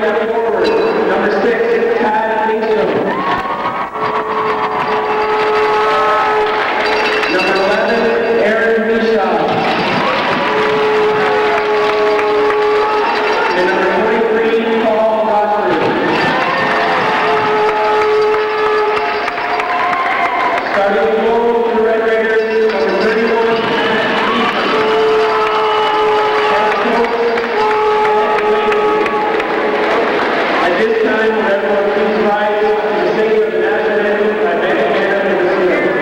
step forward. Number 6, Tad Kingston. Number 11, Aaron Misha. And number 23, Paul Rochford. Starting goal for the Red Raiders, number 31, At this time, would everyone please rise to the singing of the national anthem by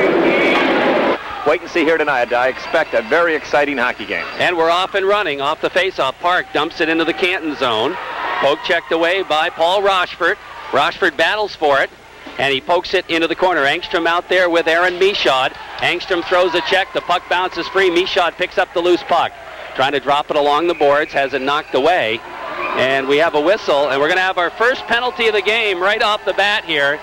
Massena. Wait and see here tonight. I expect a very exciting hockey game. And we're off and running off the faceoff. Park dumps it into the Canton zone. Poke checked away by Paul Rochford. Rochford battles for it, and he pokes it into the corner. Engstrom out there with Aaron Michaud. Engstrom throws a check. The puck bounces free. Michaud picks up the loose puck. Trying to drop it along the boards. Has it knocked away. And we have a whistle, and we're going to have our first penalty of the game right off the bat here.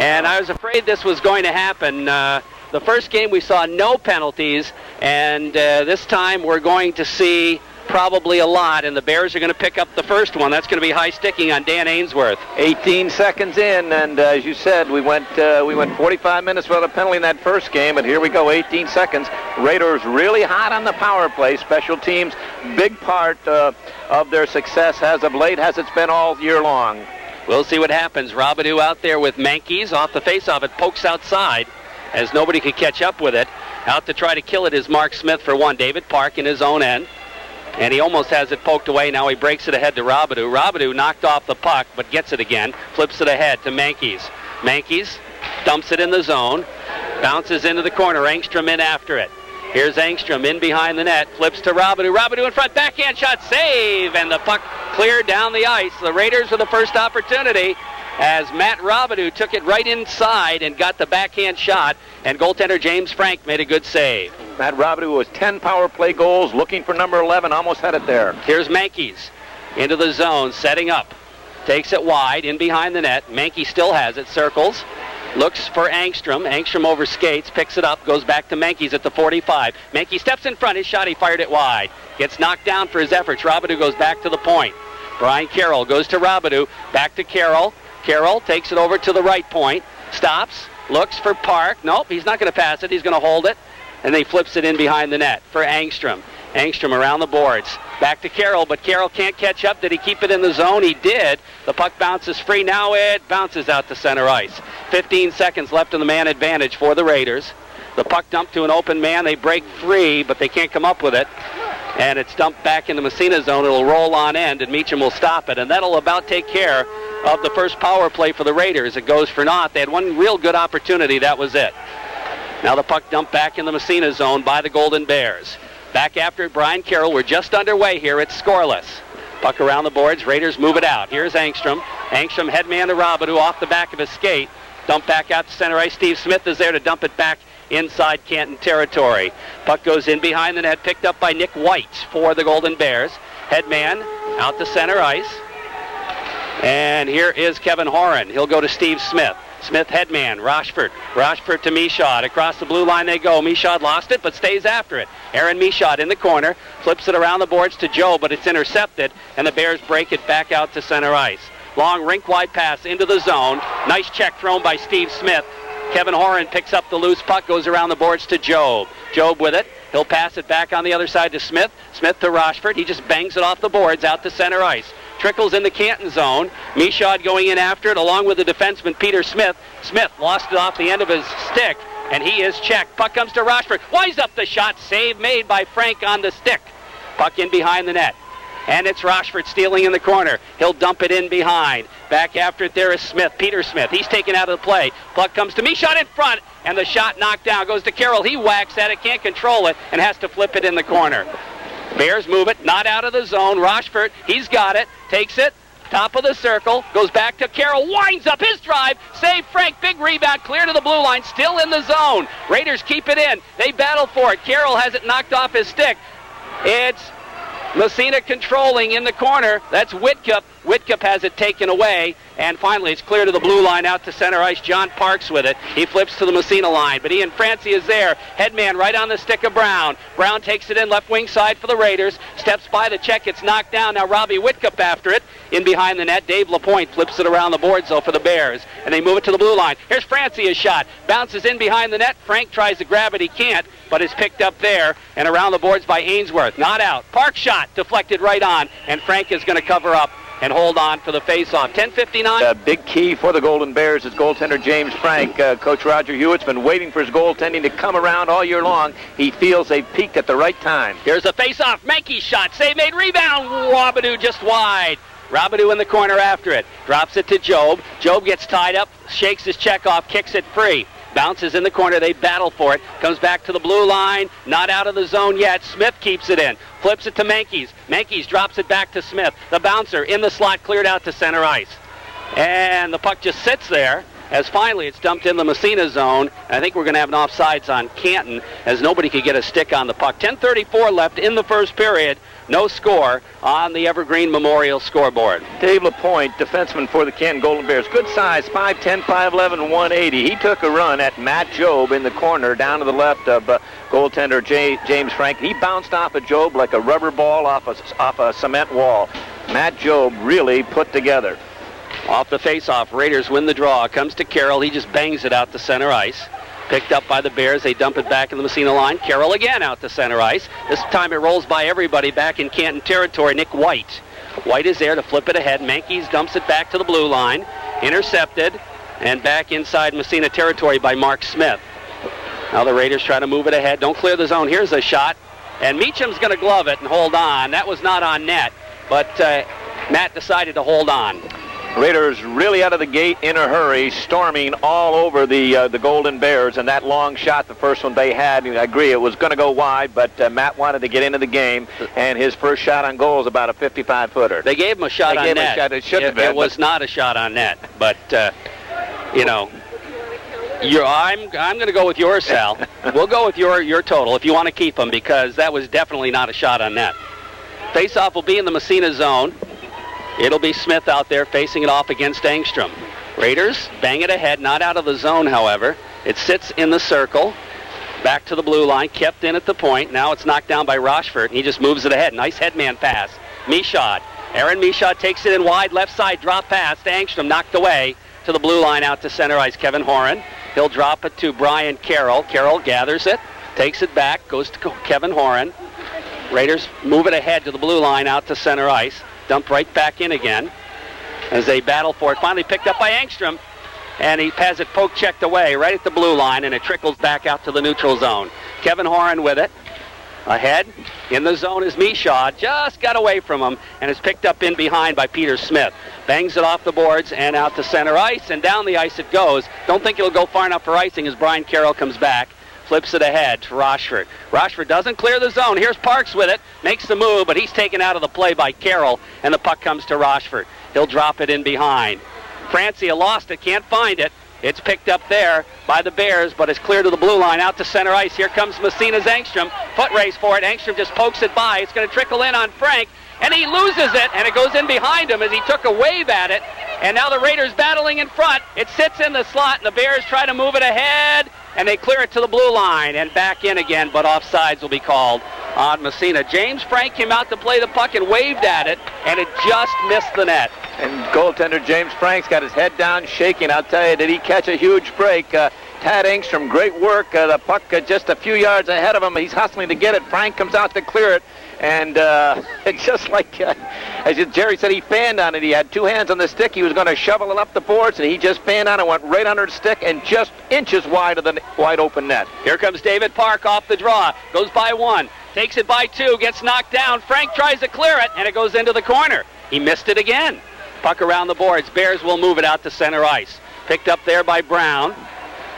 And I was afraid this was going to happen. The first game we saw no penalties, and this time we're going to see probably a lot, and the Bears are going to pick up the first one. That's going to be high sticking on Dan Ainsworth. 18 seconds in, and as you said, we went 45 minutes without a penalty in that first game, but here we go, 18 seconds. Raiders really hot on the power play. Special teams, big part of their success as of late, as it's been all year long. We'll see what happens. Robidoux out there with Mankies off the faceoff. It pokes outside as nobody could catch up with it. Out to try to kill it is Mark Smith for one. David Park in his own end. And he almost has it poked away. Now he breaks it ahead to Robidoux. Robidoux knocked off the puck, but gets it again. Flips it ahead to Mankies. Mankies dumps it in the zone. Bounces into the corner. Engstrom in after it. Here's Engstrom in behind the net. Flips to Robidoux. Robidoux in front. Backhand shot. Save. And the puck cleared down the ice. The Raiders with the first opportunity as Matt Robidoux took it right inside and got the backhand shot. And goaltender James Frank made a good save. Matt Robidoux was 10 power play goals, looking for number 11, almost had it there. Here's Mankies into the zone, setting up. Takes it wide, in behind the net. Mankey still has it, circles. Looks for Engstrom. Engstrom over skates, picks it up, goes back to Mankies at the 45. Mankey steps in front, his shot, he fired it wide. Gets knocked down for his efforts. Robidoux goes back to the point. Brian Carroll goes to Robidoux, back to Carroll. Carroll takes it over to the right point, stops, looks for Park. Nope, he's not going to pass it, he's going to hold it. And then he flips it in behind the net for Engstrom. Engstrom around the boards. Back to Carroll, but Carroll can't catch up. Did he keep it in the zone? He did. The puck bounces free. Now it bounces out to center ice. 15 seconds left in the man advantage for the Raiders. The puck dumped to an open man. They break free, but they can't come up with it. And it's dumped back in the Massena zone. It'll roll on end, and Meacham will stop it. And that'll about take care of the first power play for the Raiders. It goes for naught. They had one real good opportunity. That was it. Now the puck dumped back in the Massena zone by the Golden Bears. Back after it, Brian Carroll. We're just underway here. It's scoreless. Puck around the boards. Raiders move it out. Here's Engstrom. Engstrom headman to Robidoux off the back of his skate. Dump back out to center ice. Steve Smith is there to dump it back inside Canton territory. Puck goes in behind the net. Picked up by Nick White for the Golden Bears. Headman out to center ice. And here is Kevin Horan. He'll go to Steve Smith. Smith headman, Rochford. Rochford to Michaud. Across the blue line they go. Michaud lost it, but stays after it. Aaron Michaud in the corner. Flips it around the boards to Joe, but it's intercepted, and the Bears break it back out to center ice. Long rink-wide pass into the zone. Nice check thrown by Steve Smith. Kevin Horan picks up the loose puck, goes around the boards to Job. Job with it. He'll pass it back on the other side to Smith. Smith to Rochford. He just bangs it off the boards out to center ice. Trickles in the Canton zone. Michaud going in after it along with the defenseman Peter Smith. Smith lost it off the end of his stick, and he is checked. Puck comes to Rochford. Winds up the shot. Save made by Frank on the stick. Puck in behind the net. And it's Rochford stealing in the corner. He'll dump it in behind. Back after it there is Smith, Peter Smith. He's taken out of the play. Puck comes to Michaud in front, and the shot knocked down. Goes to Carroll. He whacks at it, can't control it, and has to flip it in the corner. Bears move it, not out of the zone. Rochford, he's got it, takes it, top of the circle, goes back to Carroll, winds up his drive, save Frank, big rebound, clear to the blue line, still in the zone. Raiders keep it in. They battle for it. Carroll has it knocked off his stick. It's Massena controlling in the corner. That's Whitcup. Whitcup has it taken away, and finally it's clear to the blue line out to center ice. John Parks with it. He flips to the Massena line, but Ian Francie is there. Headman right on the stick of Brown. Brown takes it in left wing side for the Raiders. Steps by the check. It's knocked down. Now Robbie Whitcup after it. In behind the net. Dave LaPointe flips it around the boards, though, for the Bears, and they move it to the blue line. Here's Francie, a shot. Bounces in behind the net. Frank tries to grab it. He can't, but is picked up there and around the boards by Ainsworth. Not out. Park shot deflected right on, and Frank is going to cover up and hold on for the face-off. 10:59. A big key for the Golden Bears is goaltender James Frank. Coach Roger Hewitt's been waiting for his goaltending to come around all year long. He feels they've peaked at the right time. Here's a face-off. Mankey shot. Save made. Rebound. Robidoux just wide. Robidoux in the corner after it. Drops it to Job. Job gets tied up, shakes his check off, kicks it free. Bounces in the corner. They battle for it. Comes back to the blue line. Not out of the zone yet. Smith keeps it in. Flips it to Mankies. Mankies drops it back to Smith. The bouncer in the slot, cleared out to center ice. And the puck just sits there as finally it's dumped in the Massena zone. I think we're going to have an offsides on Canton as nobody could get a stick on the puck. 10:34 left in the first period. No score on the Evergreen Memorial scoreboard. Dave LaPointe, defenseman for the Canton Golden Bears. Good size, 5'10", 5'11", 180. He took a run at Matt Job in the corner down to the left of goaltender James Frank. He bounced off of Job like a rubber ball off a cement wall. Matt Job really put together. Off the face-off, Raiders win the draw. Comes to Carroll. He just bangs it out to center ice. Picked up by the Bears. They dump it back in the Massena line. Carroll again out to center ice. This time it rolls by everybody back in Canton territory. Nick White. White is there to flip it ahead. Mankies dumps it back to the blue line. Intercepted and back inside Massena territory by Mark Smith. Now the Raiders try to move it ahead. Don't clear the zone. Here's a shot. And Meacham's going to glove it and hold on. That was not on net, but Matt decided to hold on. Raiders really out of the gate in a hurry, storming all over the Golden Bears, and that long shot, the first one they had, I agree, it was going to go wide, but Matt wanted to get into the game, and his first shot on goal is about a 55-footer. They gave him a shot on net. It was not a shot on net, but, I'm going to go with yours, Sal. We'll go with your total if you want to keep them, because that was definitely not a shot on net. Face-off will be in the Massena zone. It'll be Smith out there facing it off against Engstrom. Raiders bang it ahead, not out of the zone, however. It sits in the circle. Back to the blue line, kept in at the point. Now it's knocked down by Rochford, and he just moves it ahead. Nice headman pass. Michaud. Aaron Michaud takes it in wide, left side, drop pass to Engstrom, knocked away to the blue line out to center ice. Kevin Horan. He'll drop it to Brian Carroll. Carroll gathers it, takes it back, goes to Kevin Horan. Raiders move it ahead to the blue line out to center ice. Dumped right back in again as they battle for it. Finally picked up by Engstrom, and he has it poke checked away right at the blue line, and it trickles back out to the neutral zone. Kevin Horan with it. Ahead in the zone is Michaud. Just got away from him and is picked up in behind by Peter Smith. Bangs it off the boards and out to center ice, and down the ice it goes. Don't think it'll go far enough for icing as Brian Carroll comes back. Flips it ahead to Rochford. Rochford doesn't clear the zone. Here's Parks with it. Makes the move, but he's taken out of the play by Carroll, and the puck comes to Rochford. He'll drop it in behind. Francia lost it, can't find it. It's picked up there by the Bears, but it's clear to the blue line out to center ice. Here comes Massena's Engstrom. Foot race for it. Engstrom just pokes it by. It's going to trickle in on Frank, and he loses it, and it goes in behind him as he took a wave at it. And now the Raiders battling in front. It sits in the slot, and the Bears try to move it ahead, and they clear it to the blue line and back in again, but offsides will be called on Massena. James Frank came out to play the puck and waved at it, and it just missed the net. And goaltender James Frank's got his head down, shaking. I'll tell you, did he catch a huge break? Tad Engstrom, great work. The puck just a few yards ahead of him. He's hustling to get it. Frank comes out to clear it. And it's just like, as Jerry said, he fanned on it. He had two hands on the stick. He was going to shovel it up the boards, and he just fanned on it, went right under the stick, and just inches wide of the wide open net. Here comes David Park off the draw. Goes by one. Takes it by two. Gets knocked down. Frank tries to clear it, and it goes into the corner. He missed it again. Puck around the boards. Bears will move it out to center ice. Picked up there by Brown.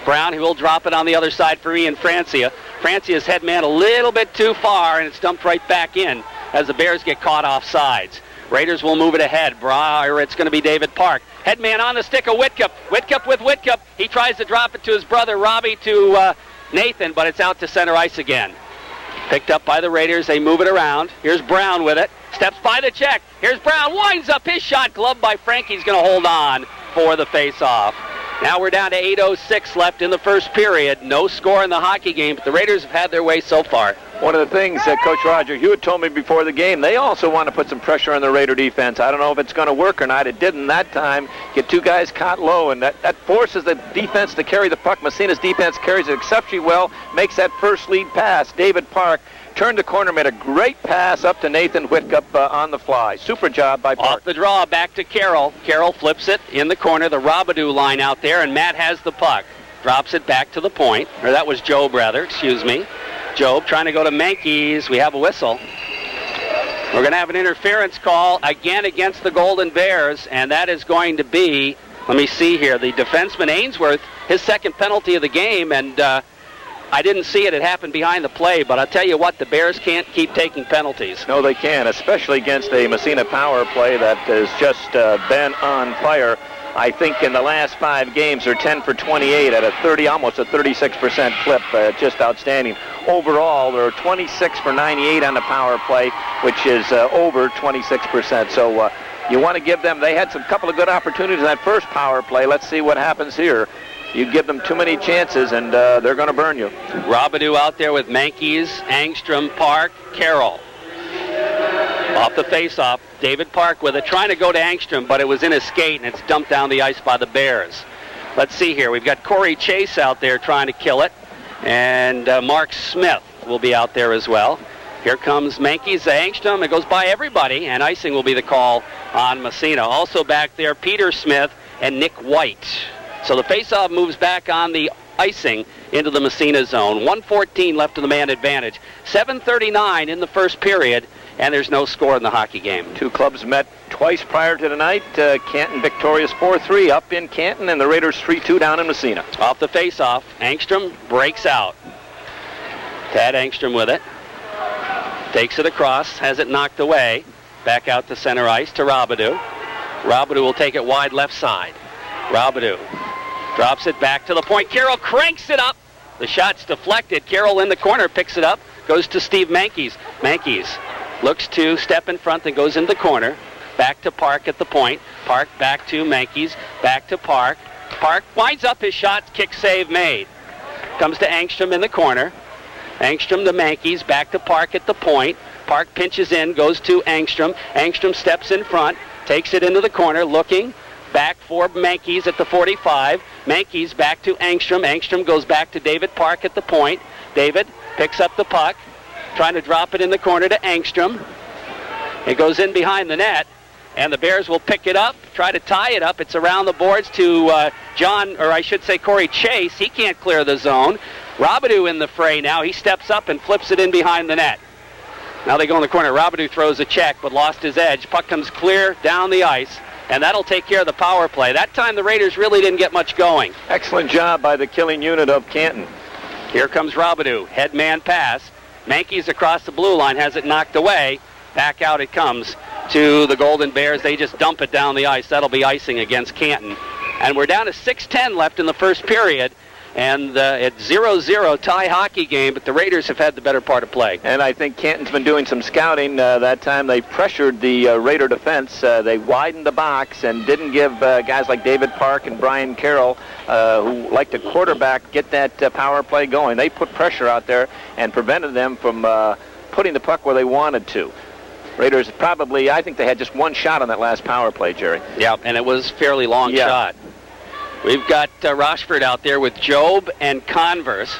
Brown, who will drop it on the other side for Ian Francia. Francia's headman a little bit too far, and it's dumped right back in as the Bears get caught off sides. Raiders will move it ahead. It's going to be David Park. Headman on the stick of Whitcup. Whitcup with Whitcup. He tries to drop it to his brother Robbie to Nathan, but it's out to center ice again. Picked up by the Raiders. They move it around. Here's Brown with it. steps by the check. Here's Brown, winds up his shot, gloved by Frankie's going to hold on for the face-off. Now we're down to 8:06 left in the first period. No score in the hockey game, but the Raiders have had their way so far. One of the things that Coach Roger Hewitt told me before the game, they also want to put some pressure on the Raider defense. I don't know if it's going to work or not. It didn't that time. Get two guys caught low, and that forces the defense to carry the puck. Massena's defense carries it exceptionally well, makes that first lead pass. David Park turned the corner, made a great pass up to Nathan Whitcup on the fly. Super job by Park. Off the draw, back to Carroll. Carroll flips it in the corner, the Robidoux line out there, and Matt has the puck. Drops it back to the point, or that was Job rather, excuse me. Job trying to go to Mankeys. We have a whistle. We're going to have an interference call again against the Golden Bears, and that is going to be, let me see here, the defenseman Ainsworth, his second penalty of the game, and I didn't see it. It happened behind the play, but I'll tell you what, the Bears can't keep taking penalties. No, they can, especially against a Massena power play that has just been on fire. I think in the last 5 games, they're 10 for 28 at almost a 36% clip. Just outstanding. Overall, they're 26 for 98 on the power play, which is over 26%. So you want to give them, they had some couple of good opportunities in that first power play. Let's see what happens here. You give them too many chances, and they're going to burn you. Robidoux out there with Mankeys, Angstrom, Park, Carroll. Off the face-off, David Park with it, trying to go to Angstrom, but it was in his skate, and it's dumped down the ice by the Bears. Let's see here. We've got Corey Chase out there trying to kill it, and Mark Smith will be out there as well. Here comes Mankeys, Angstrom. It goes by everybody, and icing will be the call on Massena. Also back there, Peter Smith and Nick White. So the face-off moves back on the icing into the Massena zone. 1:14 left to the man advantage. 7:39 in the first period, and there's no score in the hockey game. Two clubs met twice prior to tonight. Canton victorious 4-3 up in Canton, and the Raiders 3-2 down in Massena. Off the face-off, Angstrom breaks out. Tad Angstrom with it. Takes it across, has it knocked away. Back out to center ice to Robidoux. Robidoux will take it wide left side. Robidoux drops it back to the point. Carroll cranks it up. The shot's deflected. Carroll in the corner picks it up. Goes to Steve Mankeys. Mankeys looks to step in front and goes in the corner. Back to Park at the point. Park back to Mankeys. Back to Park. Park winds up his shot. Kick save made. Comes to Angstrom in the corner. Angstrom to Mankeys. Back to Park at the point. Park pinches in. Goes to Angstrom. Angstrom steps in front. Takes it into the corner. Looking. Back for Mankeys at the 45. Mankeys back to Angstrom. Angstrom goes back to David Park at the point. David picks up the puck. Trying to drop it in the corner to Angstrom. It goes in behind the net, and the Bears will pick it up, try to tie it up. It's around the boards to Corey Chase. He can't clear the zone. Robidoux in the fray now. He steps up and flips it in behind the net. Now they go in the corner. Robidoux throws a check, but lost his edge. Puck comes clear down the ice, and that'll take care of the power play. That time the Raiders really didn't get much going. Excellent job by the killing unit of Canton. Here comes Robidoux. Head man pass. Mankeys across the blue line has it knocked away. Back out it comes to the Golden Bears. They just dump it down the ice. That'll be icing against Canton. And we're down to 6:10 left in the first period. And it's 0-0 tie hockey game, but the Raiders have had the better part of play. And I think Canton's been doing some scouting. That time they pressured the Raider defense. They widened the box and didn't give guys like David Park and Brian Carroll, who like to quarterback, get that power play going. They put pressure out there and prevented them from putting the puck where they wanted to. Raiders probably, I think they had just one shot on that last power play, Jerry. Yeah, and it was a fairly long shot. We've got Rochford out there with Job and Converse.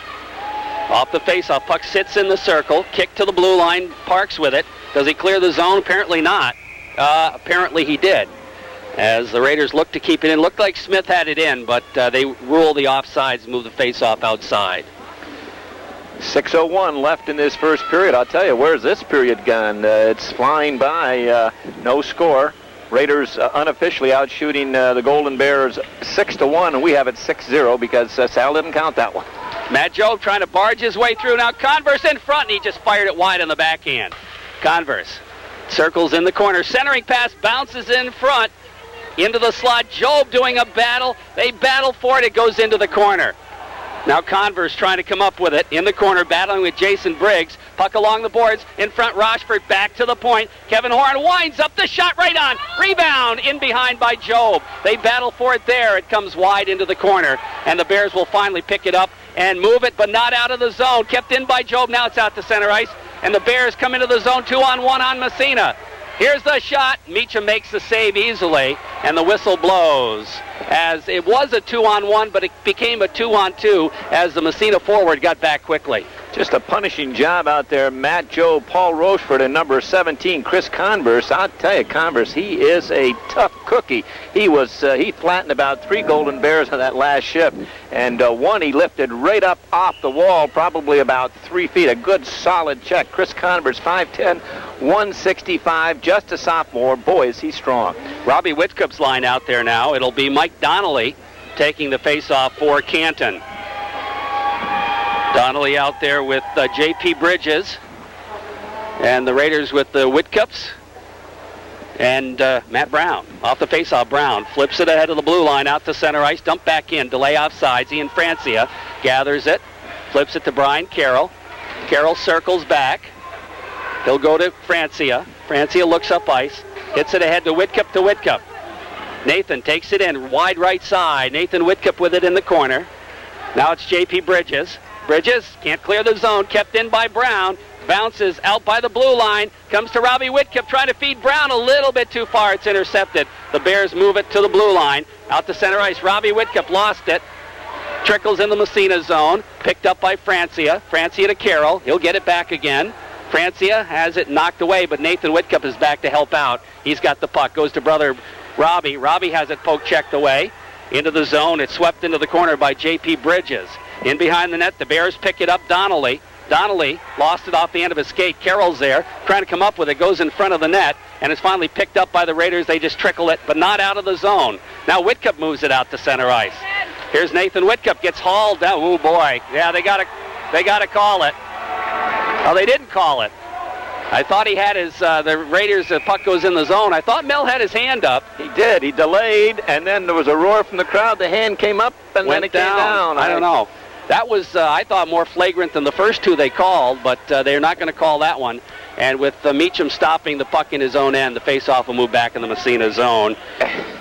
Off the faceoff, puck sits in the circle. Kick to the blue line. Parks with it. Does he clear the zone? Apparently not. Apparently he did. As the Raiders look to keep it in. Looked like Smith had it in, but they rule the offsides and move the faceoff outside. 6:01 left in this first period. I'll tell you, where's this period gone? It's flying by. No score. Raiders unofficially out shooting the Golden Bears 6-1, and we have it 6-0 because Sal didn't count that one. Matt Jobe trying to barge his way through. Now Converse in front, and he just fired it wide on the backhand. Converse circles in the corner. Centering pass bounces in front into the slot. Jobe doing a battle. They battle for it. It goes into the corner. Now Converse trying to come up with it in the corner, battling with Jason Briggs. Puck along the boards. In front, Rochford back to the point. Kevin Horn winds up the shot right on. Rebound in behind by Job. They battle for it there. It comes wide into the corner. And the Bears will finally pick it up and move it, but not out of the zone. Kept in by Job. Now it's out to center ice. And the Bears come into the zone 2-on-1 on Massena. Here's the shot. Meacham makes the save easily, and the whistle blows. As it was a 2-on-1, but it became a 2-on-2 as the Massena forward got back quickly. Just a punishing job out there. Matt Joe, Paul Rochford, and number 17, Chris Converse. I'll tell you, Converse, he is a tough cookie. He flattened about 3 Golden Bears on that last shift, and one he lifted right up off the wall, probably about 3 feet. A good, solid check. Chris Converse, 5'10", 165, just a sophomore. Boy, is he strong. Robbie Whitcup's line out there now. It'll be Mike Donnelly taking the face-off for Canton. Donnelly out there with J.P. Bridges, and the Raiders with the Whitcups, and Matt Brown. Off the face-off, Brown flips it ahead of the blue line out to center ice, dump back in, delay offsides. Ian Francia gathers it, flips it to Brian Carroll. Carroll circles back. He'll go to Francia. Francia looks up ice, hits it ahead to Whitcup. Nathan takes it in, wide right side. Nathan Whitcup with it in the corner. Now it's J.P. Bridges. Bridges can't clear the zone, kept in by Brown, bounces out by the blue line, comes to Robbie Whitcup trying to feed Brown a little bit too far. It's intercepted. The Bears move it to the blue line, out to center ice. Robbie Whitcup lost it, trickles in the Massena zone, picked up by Francia. Francia to Carroll. He'll get it back again. Francia has it knocked away, but Nathan Whitcup is back to help out. He's got the puck, goes to brother Robbie. Robbie has it poke checked away. Into the zone, it's swept into the corner by J.P. Bridges. In behind the net, the Bears pick it up. Donnelly lost it off the end of his skate. Carroll's there, trying to come up with it, goes in front of the net, and it's finally picked up by the Raiders. They just trickle it, but not out of the zone. Now Whitcup moves it out to center ice. Here's Nathan Whitcup, gets hauled down. Oh boy, yeah, they gotta call it. Oh, they didn't call it. I thought he had his, the Raiders, the puck goes in the zone. I thought Mel had his hand up. He did. He delayed, and then there was a roar from the crowd. The hand came up, and then it came down. I don't know. That was, I thought, more flagrant than the first two they called, but they're not going to call that one. And with Meacham stopping the puck in his own end, the face-off will move back in the Massena zone.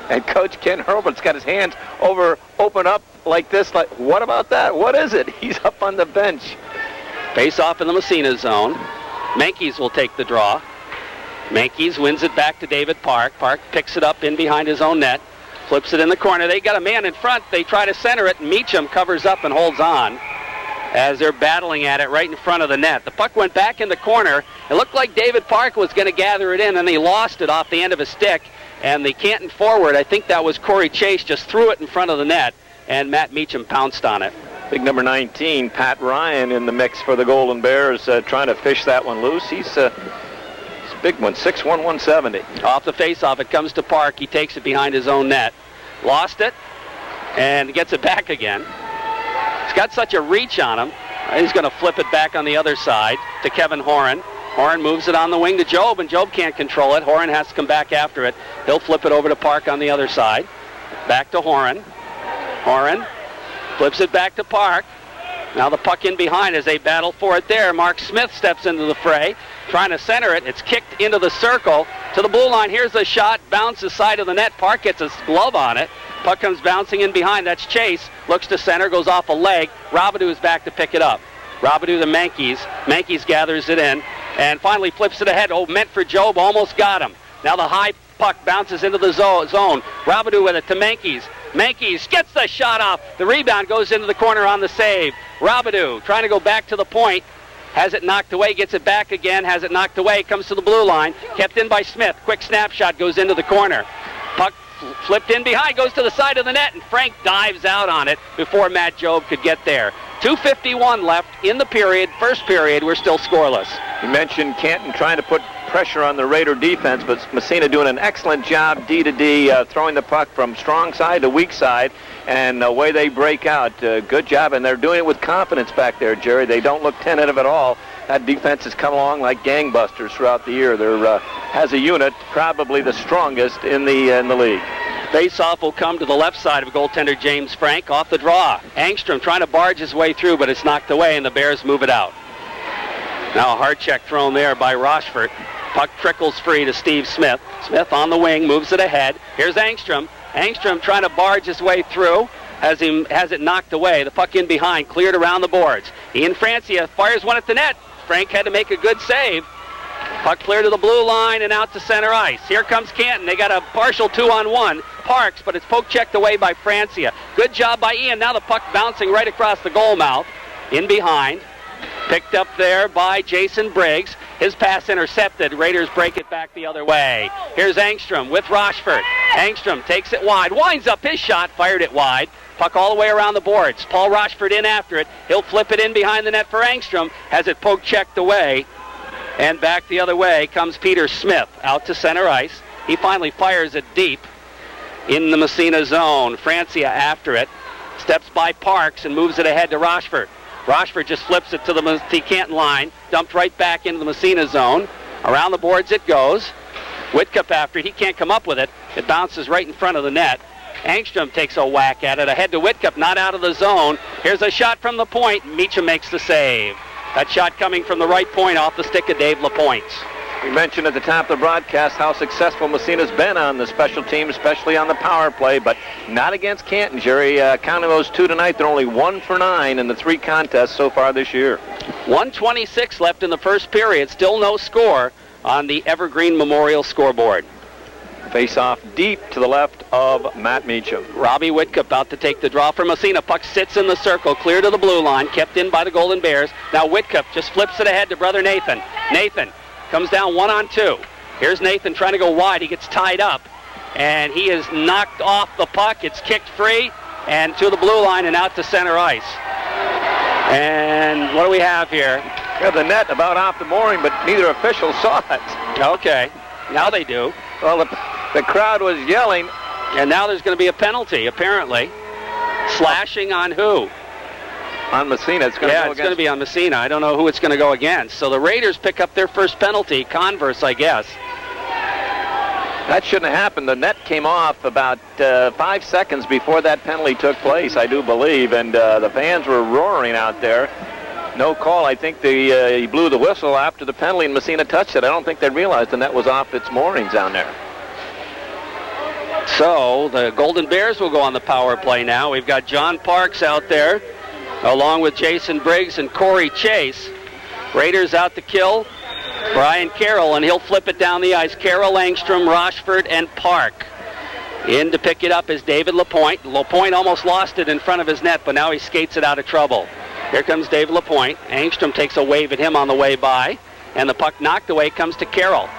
And Coach Ken Hurlbut's got his hands open up like this. Like, what about that? What is it? He's up on the bench. Face-off in the Massena zone. Menkes will take the draw. Menkes wins it back to David Park. Park picks it up in behind his own net. Flips it in the corner. They got a man in front. They try to center it. Meacham covers up and holds on as they're battling at it right in front of the net. The puck went back in the corner. It looked like David Park was going to gather it in, and he lost it off the end of his stick. And the Canton forward, I think that was Corey Chase, just threw it in front of the net, and Matt Meacham pounced on it. Big number 19, Pat Ryan, in the mix for the Golden Bears, trying to fish that one loose. He's a big one, 6'1", 170. Off the face-off, it comes to Park. He takes it behind his own net. Lost it, and gets it back again. He's got such a reach on him. He's going to flip it back on the other side to Kevin Horan. Horan moves it on the wing to Job, and Job can't control it. Horan has to come back after it. He'll flip it over to Park on the other side. Back to Horan. Horan flips it back to Park. Now the puck in behind as they battle for it there. Mark Smith steps into the fray, trying to center it. It's kicked into the circle to the blue line. Here's the shot, bounces side of the net. Park gets a glove on it. Puck comes bouncing in behind. That's Chase. Looks to center, goes off a leg. Robidoux is back to pick it up. Robidoux to Menkes. Menkes gathers it in and finally flips it ahead. Oh, meant for Job, almost got him. Now the high puck bounces into the zone. Robidoux with it to Menkes. Menkes gets the shot off. The rebound goes into the corner on the save. Robidoux trying to go back to the point. Has it knocked away, gets it back again, has it knocked away, comes to the blue line. Kept in by Smith. Quick snapshot goes into the corner. Puck flipped in behind, goes to the side of the net, and Frank dives out on it before Matt Job could get there. 2:51 left in the period. First period, we're still scoreless. You mentioned Canton trying to put pressure on the Raider defense, but Massena doing an excellent job D to D, throwing the puck from strong side to weak side, and away they break out. Good job, and they're doing it with confidence back there, Jerry. They don't look tentative at all. That defense has come along like gangbusters throughout the year. They're, as a unit, probably the strongest in the league. Face-off will come to the left side of goaltender James Frank off the draw. Angstrom trying to barge his way through, but it's knocked away, and the Bears move it out. Now a hard check thrown there by Rochford. Puck trickles free to Steve Smith. Smith on the wing, moves it ahead. Here's Angstrom. Angstrom trying to barge his way through. Has it knocked away. The puck in behind, cleared around the boards. Ian Francia fires one at the net. Frank had to make a good save. Puck clear to the blue line and out to center ice. Here comes Canton. They got a partial 2-on-1. Parks, but it's poke-checked away by Francia. Good job by Ian. Now the puck bouncing right across the goal mouth. In behind. Picked up there by Jason Briggs. His pass intercepted. Raiders break it back the other way. Here's Angstrom with Rochford. Angstrom takes it wide. Winds up his shot. Fired it wide. Puck all the way around the boards. Paul Rochford in after it. He'll flip it in behind the net for Angstrom. Has it poke-checked away. And back the other way comes Peter Smith out to center ice. He finally fires it deep in the Massena zone. Francia after it. Steps by Parks and moves it ahead to Rochford. Rochford just flips it to the Canton line. Dumped right back into the Massena zone. Around the boards it goes. Whitcup after it. He can't come up with it. It bounces right in front of the net. Angstrom takes a whack at it. Ahead to Whitcup, not out of the zone. Here's a shot from the point. Meacham makes the save. That shot coming from the right point off the stick of Dave LaPointe. We mentioned at the top of the broadcast how successful Massena's been on the special team, especially on the power play, but not against Canton, Jerry. Counting those two tonight, they're only 1 for 9 in the 3 contests so far this year. 1:26 left in the first period. Still no score on the Evergreen Memorial scoreboard. Face off deep to the left of Matt Meacham. Robbie Whitcup about to take the draw for Massena. Puck sits in the circle, clear to the blue line, kept in by the Golden Bears. Now Whitcup just flips it ahead to brother Nathan. Nathan comes down 1-on-2. Here's Nathan trying to go wide. He gets tied up, and he is knocked off the puck. It's kicked free and to the blue line and out to center ice. And what do we have here? We have the net about off the mooring, but neither official saw it. Okay, now they do. Well, the crowd was yelling. And now there's going to be a penalty, apparently. Slashing on who? On Massena. It's going to be on Massena. I don't know who it's going to go against. So the Raiders pick up their first penalty. Converse, I guess. That shouldn't have happened. The net came off about 5 seconds before that penalty took place, I do believe. And the fans were roaring out there. No call. I think he blew the whistle after the penalty and Massena touched it. I don't think they realized the net was off its moorings down there. So the Golden Bears will go on the power play now. We've got John Parks out there, along with Jason Briggs and Corey Chase. Raiders out to kill Brian Carroll, and he'll flip it down the ice. Carroll, Angstrom, Rochford, and Park. In to pick it up is David LaPointe. LaPointe almost lost it in front of his net, but now he skates it out of trouble. Here comes David LaPointe. Angstrom takes a wave at him on the way by, and the puck knocked away comes to Carroll.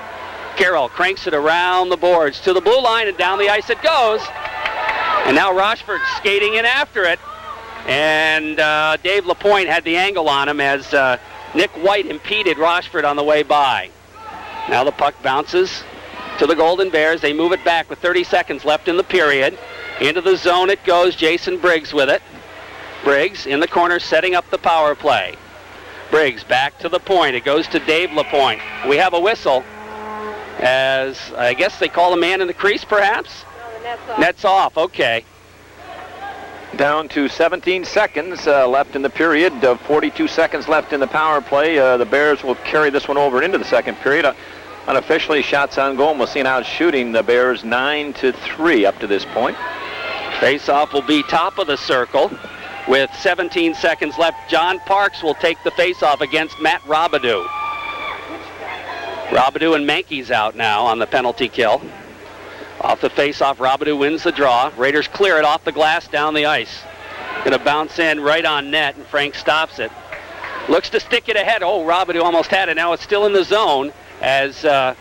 Carroll cranks it around the boards to the blue line, and down the ice it goes. And now Rochford skating in after it. And Dave LaPointe had the angle on him as Nick White impeded Rochford on the way by. Now the puck bounces to the Golden Bears. They move it back with 30 seconds left in the period. Into the zone it goes. Jason Briggs with it. Briggs in the corner setting up the power play. Briggs back to the point. It goes to Dave LaPointe. We have a whistle, as I guess they call a man in the crease, perhaps? No, the net's off. Net's off, okay. Down to 17 seconds left in the period. 42 seconds left in the power play. The Bears will carry this one over into the second period. Unofficially, shots on goal. Massena out shooting the Bears 9-3 up to this point. Face-off will be top of the circle with 17 seconds left. John Parks will take the face-off against Matt Robidoux. Robidoux and Mankey's out now on the penalty kill. Off the face-off, Robidoux wins the draw. Raiders clear it off the glass down the ice. Going to bounce in right on net, and Frank stops it. Looks to stick it ahead. Oh, Robidoux almost had it. Now it's still in the zone as the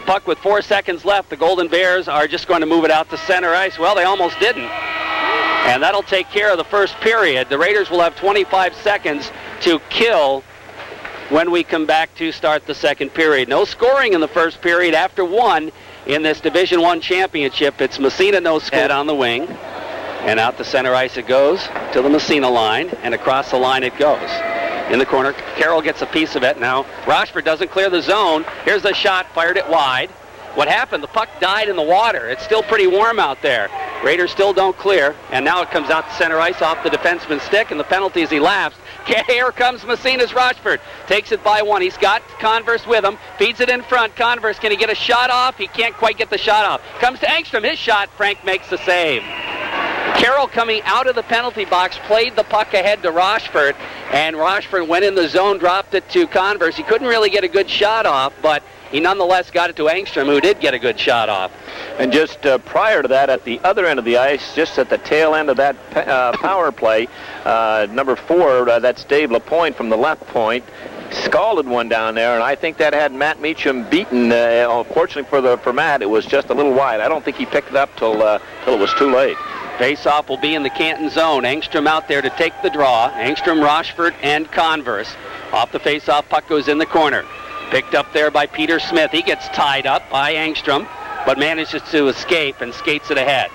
puck with 4 seconds left. The Golden Bears are just going to move it out to center ice. Well, they almost didn't. And that'll take care of the first period. The Raiders will have 25 seconds to kill when we come back to start the second period. No scoring in the first period after one in this Division I championship. It's Massena no score on the wing. And out the center ice it goes to the Massena line, and across the line it goes. In the corner, Carroll gets a piece of it. Now, Rochford doesn't clear the zone. Here's the shot, fired it wide. What happened? The puck died in the water. It's still pretty warm out there. Raiders still don't clear, and now it comes out to center ice off the defenseman's stick, and the penalty is he laughs. Here comes Massena's Rochford. Takes it by one. He's got Converse with him. Feeds it in front. Converse, can he get a shot off? He can't quite get the shot off. Comes to Engstrom. His shot. Frank makes the save. Carroll coming out of the penalty box played the puck ahead to Rochford, and Rochford went in the zone, dropped it to Converse. He couldn't really get a good shot off, but he nonetheless got it to Engstrom, who did get a good shot off. And just prior to that, at the other end of the ice, just at the tail end of that power play, number 4, that's Dave LaPointe from the left point, scalded one down there, and I think that had Matt Meacham beaten. Fortunately for Matt, it was just a little wide. I don't think he picked it up till it was too late. Face-off will be in the Canton zone. Engstrom out there to take the draw. Engstrom, Rochford, and Converse. Off the face-off, puck goes in the corner. Picked up there by Peter Smith. He gets tied up by Engstrom, but manages to escape and skates it ahead.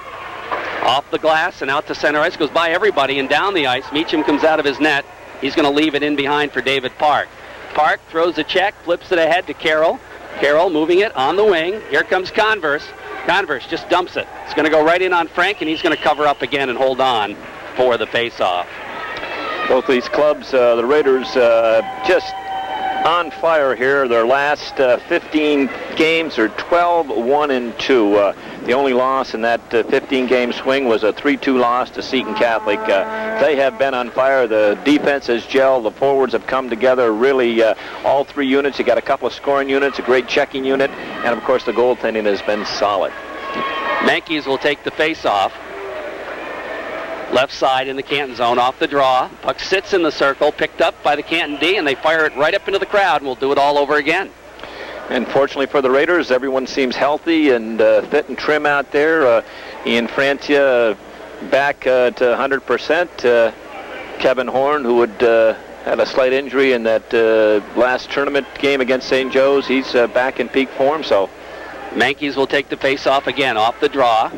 Off the glass and out to center ice. Goes by everybody and down the ice. Meacham comes out of his net. He's going to leave it in behind for David Park. Park throws a check, flips it ahead to Carroll. Carroll moving it on the wing. Here comes Converse. Converse just dumps it. It's going to go right in on Frank, and he's going to cover up again and hold on for the face-off. Both these clubs, the Raiders, just on fire here. Their last 15 games are 12-1-2. The only loss in that 15-game swing was a 3-2 loss to Seton Catholic. They have been on fire. The defense has gelled. The forwards have come together. Really, all 3 units. You got a couple of scoring units, a great checking unit, and of course the goaltending has been solid. Mankeys will take the face-off. Left side in the Canton zone, off the draw. Puck sits in the circle, picked up by the Canton D, and they fire it right up into the crowd, and we'll do it all over again. And fortunately for the Raiders, everyone seems healthy and fit and trim out there. Ian Francia back to 100%. Kevin Horn, who had a slight injury in that last tournament game against St. Joe's, he's back in peak form. So Mankeys will take the face-off again, off the draw.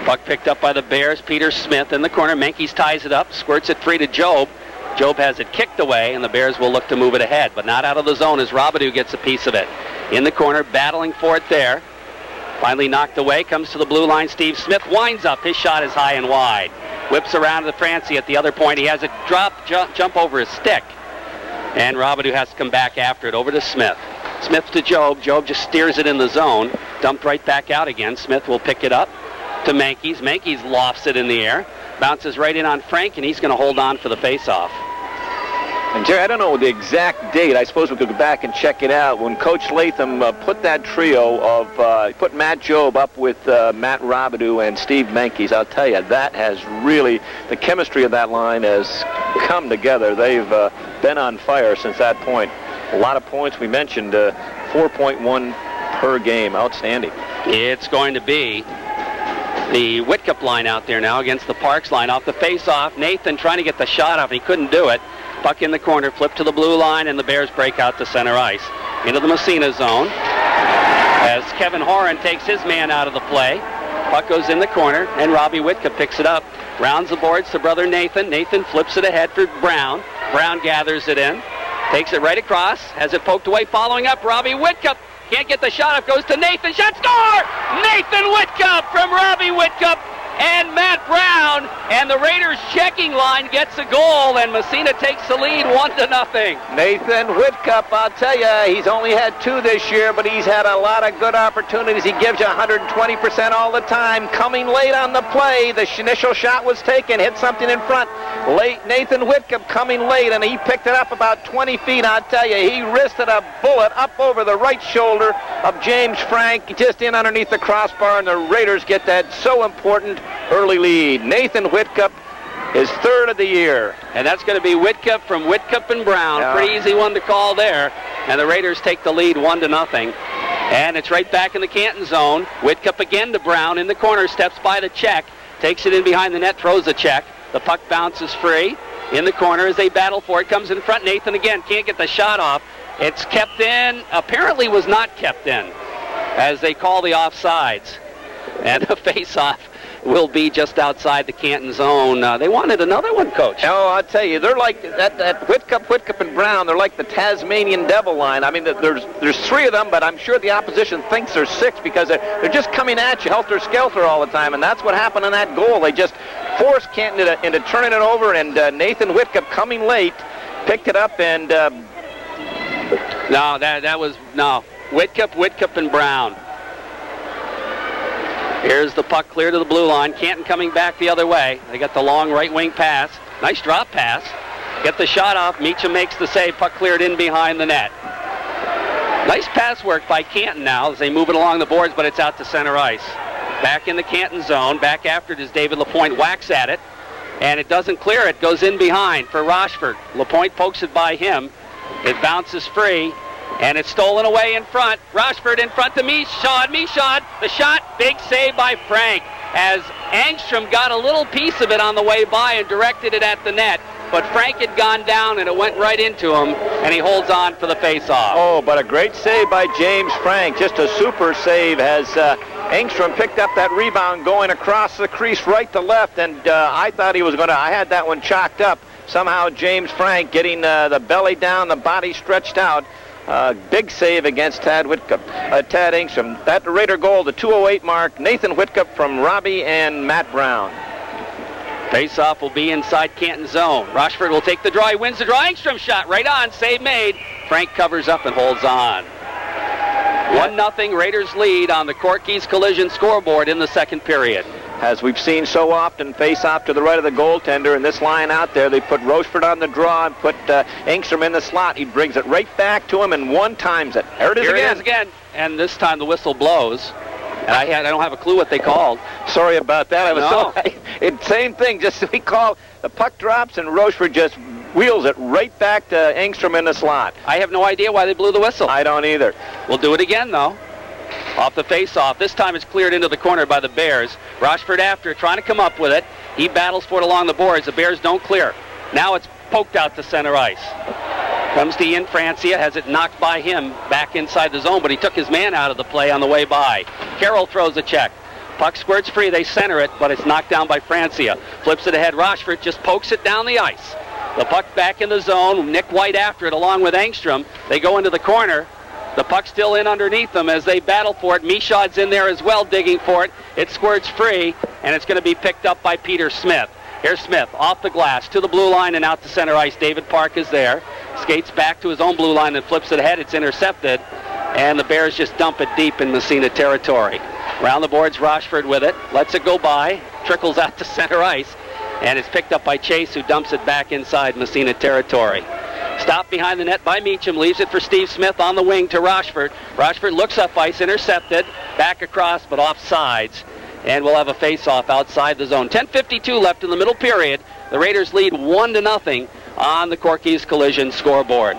Puck picked up by the Bears. Peter Smith in the corner. Mankeys ties it up, squirts it free to Job. Job has it kicked away, and the Bears will look to move it ahead, but not out of the zone as Robidoux gets a piece of it. In the corner, battling for it there. Finally knocked away, comes to the blue line. Steve Smith winds up. His shot is high and wide. Whips around to Francie at the other point. He has it jump over his stick, and Robidoux has to come back after it over to Smith. Smith to Job. Job just steers it in the zone. Dumped right back out again. Smith will pick it up to Mankeys. Mankeys lofts it in the air. Bounces right in on Frank, and he's going to hold on for the face-off. And Jerry, I don't know the exact date. I suppose we could go back and check it out. When Coach Latham put that trio of, put Matt Job up with Matt Robidoux and Steve Mankeys, I'll tell you, that has really, the chemistry of that line has come together. They've been on fire since that point. A lot of points. We mentioned 4.1 per game. Outstanding. It's going to be the Whitcup line out there now against the Parks line. Off the face-off, Nathan trying to get the shot off. He couldn't do it. Puck in the corner, flip to the blue line, and the Bears break out to center ice. Into the Massena zone as Kevin Horan takes his man out of the play. Puck goes in the corner, and Robbie Whitcup picks it up. Rounds the boards to brother Nathan. Nathan flips it ahead for Brown. Brown gathers it in. Takes it right across. Has it poked away. Following up, Robbie Whitcup. Can't get the shot off. Goes to Nathan. Shot, score! Nathan Whitcup from Robbie Whitcup and Matt Brown. And the Raiders checking line gets a goal, and Massena takes the lead 1-0. Nathan Whitcup, I'll tell you, he's only had 2 this year, but he's had a lot of good opportunities. He gives you 120% all the time. Coming late on the play, the initial shot was taken, hit something in front. Late, Nathan Whitcup coming late, and he picked it up about 20 feet. I'll tell you, he wristed a bullet up over the right shoulder of James Frank, just in underneath the crossbar, and the Raiders get that so important early lead. Nathan Whitcup is 3rd of the year. And that's going to be Whitcup from Whitcup and Brown. Yeah. Pretty easy one to call there. And the Raiders take the lead 1-0. And it's right back in the Canton zone. Whitcup again to Brown in the corner, steps by the check, takes it in behind the net, throws the check. The puck bounces free in the corner as they battle for it. Comes in front. Nathan again can't get the shot off. It's kept in. Apparently was not kept in as they call the offsides. And a face-off will be just outside the Canton zone. They wanted another one, Coach. Oh, I'll tell you, they're like that Whitcup, and Brown. They're like the Tasmanian devil line. I mean, there's 3 of them, but I'm sure the opposition thinks there's 6 because they're just coming at you helter-skelter all the time, and that's what happened in that goal. They just forced Canton into turning it over, and Nathan Whitcup coming late picked it up and... No, that was Whitcup, and Brown. Here's the puck clear to the blue line. Canton coming back the other way. They got the long right wing pass. Nice drop pass. Get the shot off. Meacham makes the save. Puck cleared in behind the net. Nice pass work by Canton now as they move it along the boards, but it's out to center ice. Back in the Canton zone. Back after it is David Lapointe. Whacks at it. And it doesn't clear it. Goes in behind for Rochford. Lapointe pokes it by him. It bounces free. And it's stolen away in front. Rochford in front to Michaud. The shot, big save by Frank. As Angstrom got a little piece of it on the way by and directed it at the net. But Frank had gone down and it went right into him. And he holds on for the face-off. Oh, but a great save by James Frank. Just a super save as Angstrom picked up that rebound going across the crease right to left. And I thought he was going to... I had that one chalked up. Somehow James Frank getting the belly down, the body stretched out. Big save against Tad Angstrom. That Raider goal, the 2:08 mark. Nathan Whitcup from Robbie and Matt Brown. Face-off will be inside Canton zone. Rochford will take the draw. He wins the draw. Angstrom shot right on. Save made. Frank covers up and holds on. 1-0 Raiders lead on the Corky's Collision scoreboard in the second period. As we've seen so often, face off to the right of the goaltender. In this line out there, they put Rochford on the draw and put Angstrom in the slot. He brings it right back to him and one times it. There it is again. And this time the whistle blows. And I don't have a clue what they called. Sorry about that. Same thing. Just we call the puck drops and Rochford just wheels it right back to Angstrom in the slot. I have no idea why they blew the whistle. I don't either. We'll do it again though. Off the face-off. This time it's cleared into the corner by the Bears. Rochford after, trying to come up with it. He battles for it along the boards. The Bears don't clear. Now it's poked out to center ice. Comes to Ian Francia, has it knocked by him back inside the zone, but he took his man out of the play on the way by. Carroll throws a check. Puck squirts free. They center it, but it's knocked down by Francia. Flips it ahead. Rochford just pokes it down the ice. The puck back in the zone. Nick White after it along with Angstrom. They go into the corner. The puck's still in underneath them as they battle for it. Michaud's in there as well digging for it. It squirts free, and it's going to be picked up by Peter Smith. Here's Smith off the glass to the blue line and out to center ice. David Park is there. Skates back to his own blue line and flips it ahead. It's intercepted, and the Bears just dump it deep in Massena territory. Around the boards, Rochford with it. Lets it go by. Trickles out to center ice, and it's picked up by Chase, who dumps it back inside Massena territory. Stopped behind the net by Meacham, leaves it for Steve Smith on the wing to Rochford. Rochford looks up ice, intercepted, back across, but off sides. And we'll have a face-off outside the zone. 10:52 left in the middle period. The Raiders lead 1-0 on the Corky's Collision scoreboard.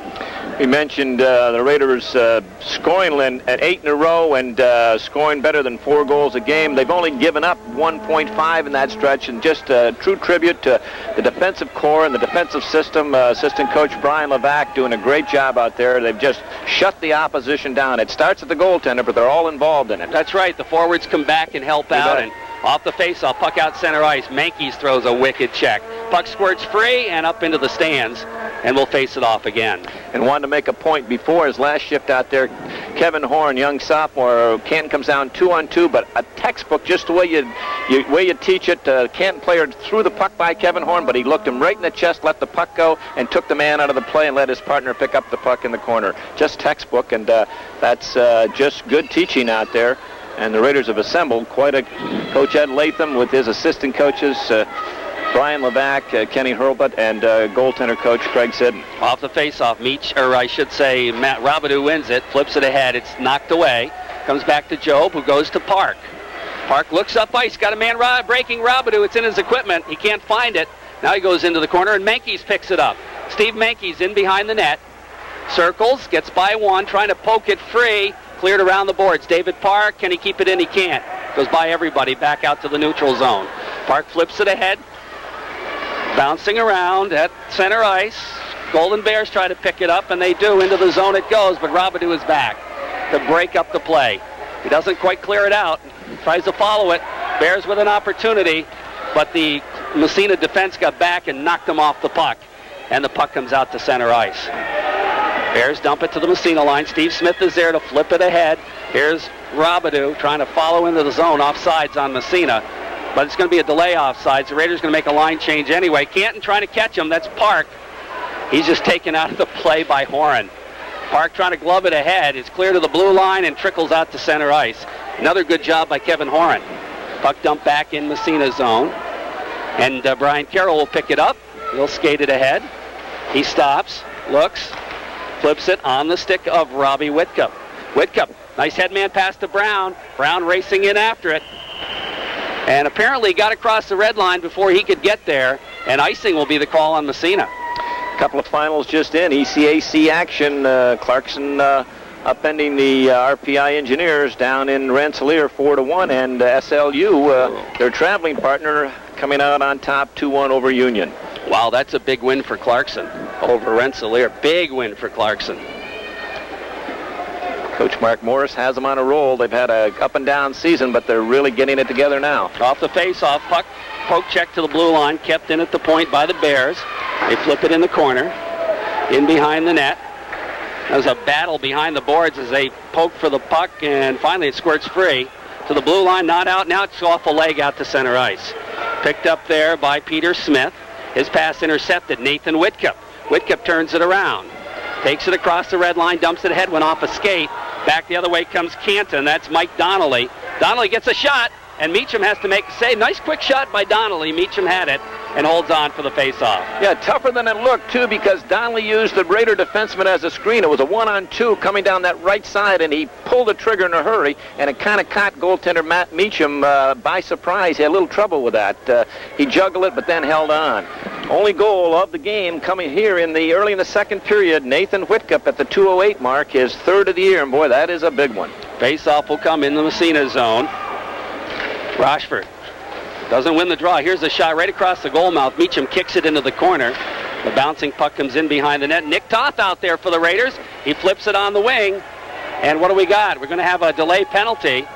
We mentioned the Raiders scoring at 8 in a row and scoring better than 4 goals a game. They've only given up 1.5 in that stretch, and just a true tribute to the defensive core and the defensive system. Assistant coach Brian Levac doing a great job out there. They've just shut the opposition down. It starts at the goaltender, but they're all involved in it. That's right. The forwards come back and help out. And off the face-off, puck out center ice. Mankies throws a wicked check. Puck squirts free and up into the stands, and we'll face it off again. And wanted to make a point before his last shift out there. Kevin Horn, young sophomore, Canton comes down 2-on-2, but a textbook, just the way you teach it. Canton player threw the puck by Kevin Horn, but he looked him right in the chest, let the puck go, and took the man out of the play and let his partner pick up the puck in the corner. Just textbook, and that's just good teaching out there. And the Raiders have assembled quite a Coach Ed Latham with his assistant coaches, Brian Levac, Kenny Hurlbutt, and goaltender coach Craig Sidden. Off the face-off, Matt Robidoux wins it, flips it ahead. It's knocked away. Comes back to Job, who goes to Park. Park looks up ice, got a man breaking Robidoux. It's in his equipment. He can't find it. Now he goes into the corner, and Mankies picks it up. Steve Mankies in behind the net. Circles, gets by one, trying to poke it free. Cleared around the boards. David Park, can he keep it in? He can't. Goes by everybody, back out to the neutral zone. Park flips it ahead. Bouncing around at center ice. Golden Bears try to pick it up, and they do. Into the zone it goes, but Robidoux is back to break up the play. He doesn't quite clear it out. Tries to follow it. Bears with an opportunity, but the Massena defense got back and knocked them off the puck. And the puck comes out to center ice. Bears dump it to the Massena line. Steve Smith is there to flip it ahead. Here's Robidoux trying to follow into the zone. Offsides on Massena. But it's going to be a delay offsides. The Raiders going to make a line change anyway. Canton trying to catch him. That's Park. He's just taken out of the play by Horan. Park trying to glove it ahead. It's clear to the blue line and trickles out to center ice. Another good job by Kevin Horan. Puck dumped back in Massena's zone. And Brian Carroll will pick it up. He'll skate it ahead. He stops, looks, flips it on the stick of Robbie Whitcup. Whitcup, nice headman pass to Brown. Brown racing in after it. And apparently got across the red line before he could get there. And icing will be the call on Massena. Couple of finals just in. ECAC action. Clarkson upending the RPI Engineers down in Rensselaer 4-1. And SLU, their traveling partner, coming out on top 2-1 over Union. Wow, that's a big win for Clarkson over Rensselaer. Big win for Clarkson. Coach Mark Morris has them on a roll. They've had a up and down season, but they're really getting it together now. Off the face-off, puck, poke check to the blue line, kept in at the point by the Bears. They flip it in the corner, in behind the net. There's a battle behind the boards as they poke for the puck, and finally it squirts free to the blue line, not out. Now it's off a leg out to center ice. Picked up there by Peter Smith. His pass intercepted. Nathan Whitcup. Whitcup turns it around. Takes it across the red line, dumps it ahead, went off a skate. Back the other way comes Canton. That's Mike Donnelly. Donnelly gets a shot, and Meacham has to make the save. Nice quick shot by Donnelly. Meacham had it and holds on for the face-off. Yeah, tougher than it looked, too, because Donnelly used the Raider defenseman as a screen. It was a 1-on-2 coming down that right side, and he pulled the trigger in a hurry, and it kind of caught goaltender Matt Meacham by surprise. He had a little trouble with that. He juggled it, but then held on. Only goal of the game coming here early in the second period. Nathan Whitcup at the 2:08 mark, his third of the year, and boy, that is a big one. Face-off will come in the Massena zone. Rochford doesn't win the draw. Here's a shot right across the goal mouth. Meacham kicks it into the corner. The bouncing puck comes in behind the net. Nick Toth out there for the Raiders. He flips it on the wing. And what do we got? We're going to have a delay penalty.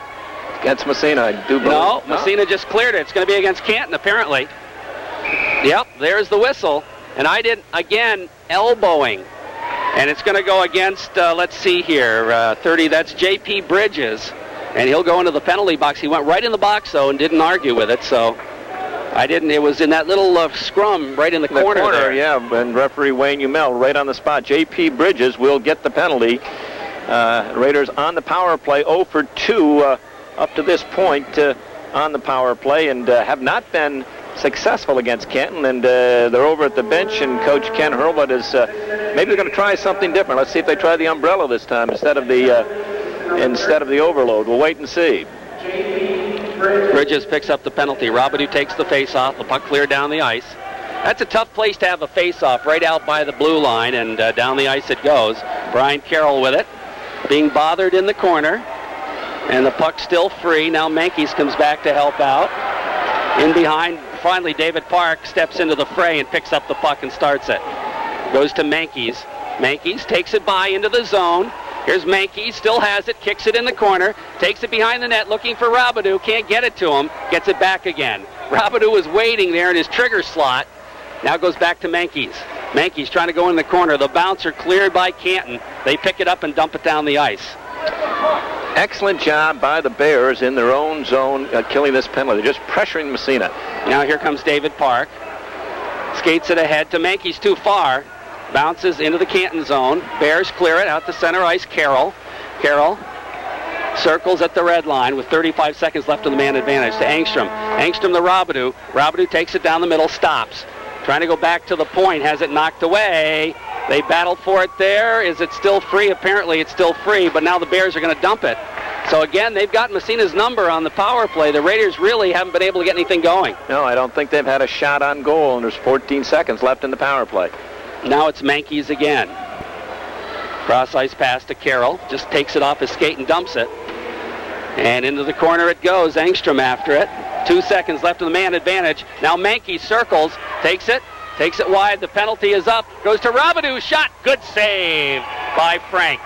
Against Massena, I do believe. No, Massena just cleared it. It's going to be against Canton, apparently. Yep, there's the whistle. And I did, again, elbowing. And it's going to go against, let's see here, 30, that's J.P. Bridges. And he'll go into the penalty box. He went right in the box, though, and didn't argue with it. So I didn't. It was in that little scrum right in the corner there. Yeah, and referee Wayne Umel right on the spot. J.P. Bridges will get the penalty. Raiders on the power play, 0 for 2 up to this point on the power play, and have not been successful against Canton. And they're over at the bench, and Coach Ken Hurlbut is maybe they're going to try something different. Let's see if they try the umbrella this time instead of the overload. We'll wait and see. Bridges picks up the penalty. Robidoux takes the face-off. The puck cleared down the ice. That's a tough place to have a face-off, right out by the blue line, and down the ice it goes. Brian Carroll with it, being bothered in the corner, and the puck still free. Now Mankies comes back to help out. In behind, finally David Park steps into the fray and picks up the puck and starts it. Goes to Mankies. Mankies takes it by into the zone. Here's Mankey, still has it, kicks it in the corner, takes it behind the net, looking for Robidoux, can't get it to him, gets it back again. Robidoux was waiting there in his trigger slot. Now goes back to Mankies. Mankies trying to go in the corner. The bouncer cleared by Canton. They pick it up and dump it down the ice. Excellent job by the Bears in their own zone killing this penalty. They're just pressuring Massena. Now here comes David Park. Skates it ahead to Mankies, too far. Bounces into the Canton zone. Bears clear it out to center ice. Carroll circles at the red line with 35 seconds left of the man advantage to Angstrom. Angstrom to Robidoux. Robidoux takes it down the middle, stops. Trying to go back to the point, has it knocked away. They battled for it there. Is it still free? Apparently it's still free, but now the Bears are going to dump it. So again, they've got Massena's number on the power play. The Raiders really haven't been able to get anything going. No, I don't think they've had a shot on goal, and there's 14 seconds left in the power play. Now it's Mankies again. Cross ice pass to Carroll. Just takes it off his skate and dumps it. And into the corner it goes. Angstrom after it. 2 seconds left of the man advantage. Now Mankies circles. Takes it wide. The penalty is up. Goes to Robidoux. Shot. Good save by Frank.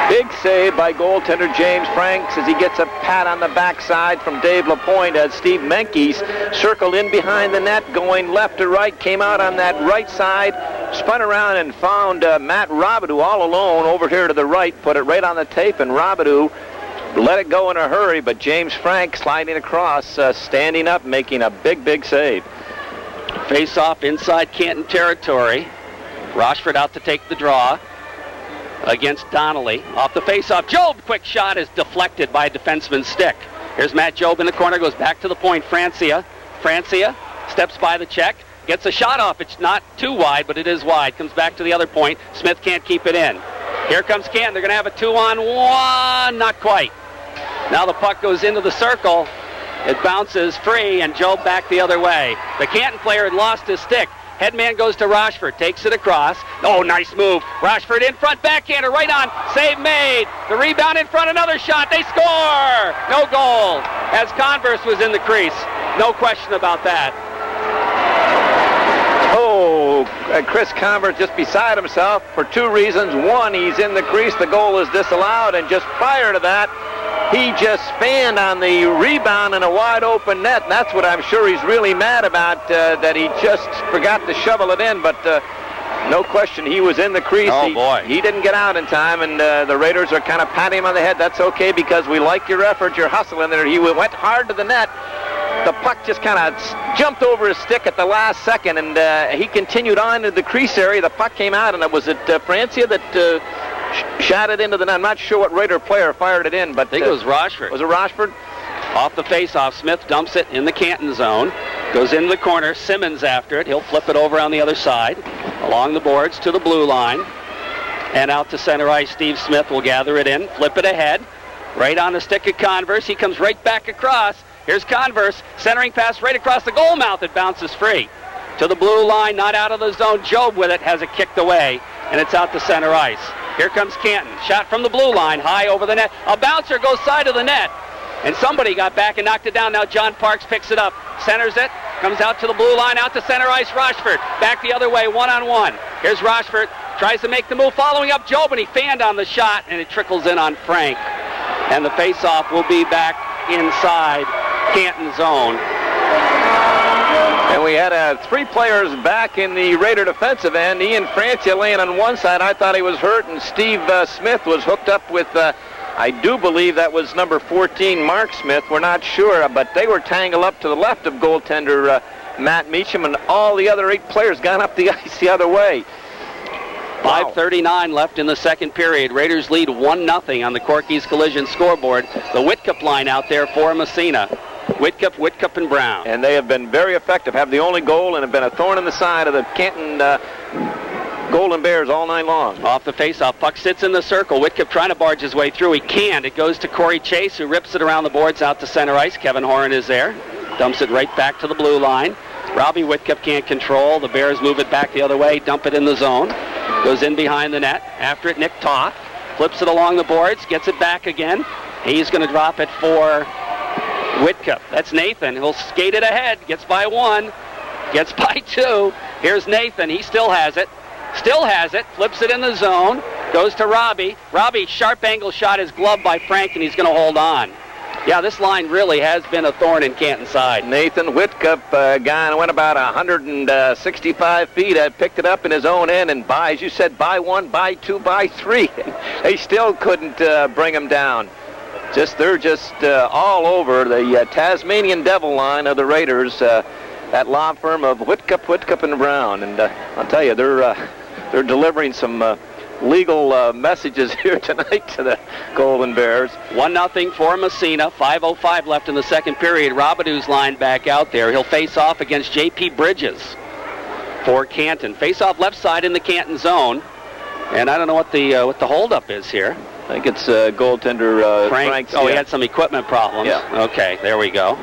Big save by goaltender James Franks as he gets a pat on the backside from Dave LaPointe as Steve Menkes circled in behind the net, going left to right, came out on that right side, spun around and found Matt Robidoux all alone over here to the right, put it right on the tape, and Robidoux let it go in a hurry, but James Franks sliding across, standing up, making a big save. Face-off inside Canton territory. Rochford out to take the draw against Donnelly. Off the face-off, Job, quick shot is deflected by a defenseman's stick. Here's Matt Job in the corner, goes back to the point. Francia steps by the check, gets a shot off. It's not too wide, but it is wide. Comes back to the other point. Smith can't keep it in. Here comes Canton. They're going to have a 2-on-1. Not quite. Now the puck goes into the circle. It bounces free, and Job back the other way. The Canton player had lost his stick. Headman goes to Rochford, takes it across. Oh, nice move. Rochford in front, backhander, right on. Save made. The rebound in front, another shot. They score! No goal. As Converse was in the crease. No question about that. Oh, Chris Converse just beside himself for two reasons. One, he's in the crease. The goal is disallowed. And just prior to that, he just spanned on the rebound in a wide open net. And that's what I'm sure he's really mad about, that he just forgot to shovel it in. But no question, he was in the crease. Oh, boy. He didn't get out in time, and the Raiders are kind of patting him on the head. That's okay, because we like your effort, your hustle in there. He went hard to the net. The puck just kind of jumped over his stick at the last second, and he continued on to the crease area. The puck came out, and it was Francia that shot it into the net. I'm not sure what Raider player fired it in, but I think it was Rochford. Was it Rochford? Off the face-off, Smith dumps it in the Canton zone. Goes into the corner. Simmons after it. He'll flip it over on the other side. Along the boards to the blue line. And out to center ice. Steve Smith will gather it in. Flip it ahead. Right on the stick of Converse. He comes right back across. Here's Converse. Centering pass right across the goal mouth. It bounces free. To the blue line. Not out of the zone. Job with it. Has it kicked away. And it's out to center ice. Here comes Canton. Shot from the blue line. High over the net. A bouncer goes side of the net. And somebody got back and knocked it down. Now John Parks picks it up. Centers it. Comes out to the blue line. Out to center ice. Rochford. Back the other way. One-on-one. Here's Rochford. Tries to make the move. Following up Job. And he fanned on the shot. And it trickles in on Frank. And the face-off will be back inside Canton zone. And we had three players back in the Raider defensive end. Ian Francia laying on one side. I thought he was hurt. And Steve Smith was hooked up with... I do believe that was number 14, Mark Smith. We're not sure, but they were tangled up to the left of goaltender Matt Meacham, and all the other 8 players gone up the ice the other way. 5:39 left in the second period. Raiders lead 1-0 on the Corky's Collision scoreboard. The Whitcup line out there for Massena. Whitcup, and Brown. And they have been very effective, have the only goal, and have been a thorn in the side of the Canton Golden Bears all night long. Off the face-off, puck sits in the circle. Whitcup trying to barge his way through. He can't. It goes to Corey Chase, who rips it around the boards out to center ice. Kevin Horan is there. Dumps it right back to the blue line. Robbie Whitcup can't control. The Bears move it back the other way, dump it in the zone. Goes in behind the net. After it, Nick Toth flips it along the boards, gets it back again. He's going to drop it for Whitcup. That's Nathan. He'll skate it ahead. Gets by 1. Gets by 2. Here's Nathan. He still has it. Flips it in the zone. Goes to Robbie. Robbie, sharp angle shot is gloved by Frank, and he's going to hold on. Yeah, this line really has been a thorn in Canton's side. Nathan Whitcup went about 165 feet. Picked it up in his own end, and as you said, by 1, by 2, by 3. They still couldn't bring him down. They're just all over the Tasmanian Devil line of the Raiders. That law firm of Whitcup and Brown, and I'll tell you, they're delivering some legal messages here tonight to the Golden Bears. 1-0 for Massena. 5:05 left in the second period. Robidoux's line back out there. He'll face off against J.P. Bridges for Canton. Face off left side in the Canton zone, and I don't know what the holdup is here. I think it's goaltender Frank. Oh, he had some equipment problems. Yeah. Okay, there we go.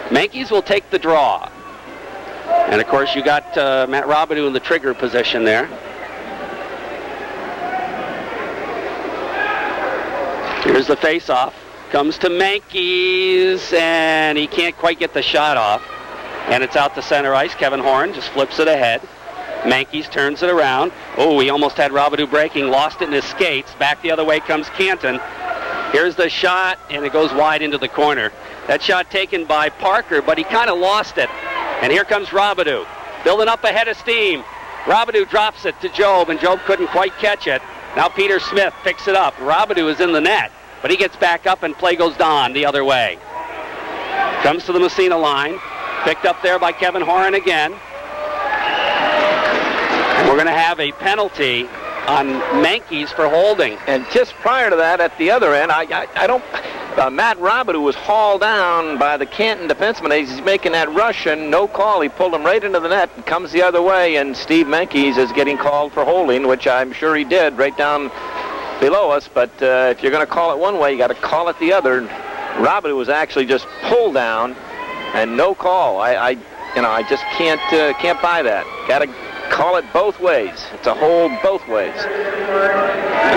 Mankeys will take the draw. And, of course, you got Matt Robidoux in the trigger position there. Here's the face-off. Comes to Mankeys, and he can't quite get the shot off. And it's out to center ice. Kevin Horan just flips it ahead. Mankies turns it around. Oh, he almost had Robidoux breaking, lost it in his skates. Back the other way comes Canton. Here's the shot, and it goes wide into the corner. That shot taken by Parker, but he kind of lost it. And here comes Robidoux, building up ahead of steam. Robidoux drops it to Job, and Job couldn't quite catch it. Now Peter Smith picks it up. Robidoux is in the net, but he gets back up, and play goes on the other way. Comes to the Massena line, picked up there by Kevin Horan again. And we're going to have a penalty on Mankies for holding. And just prior to that, at the other end, Matt Robidoux was hauled down by the Canton defenseman. He's making that rush, and no call. He pulled him right into the net and comes the other way, and Steve Mankies is getting called for holding, which I'm sure he did right down below us. But if you're going to call it one way, you got to call it the other. Robidoux was actually just pulled down, and no call. I just can't buy that. Got to call it both ways. It's a hold both ways.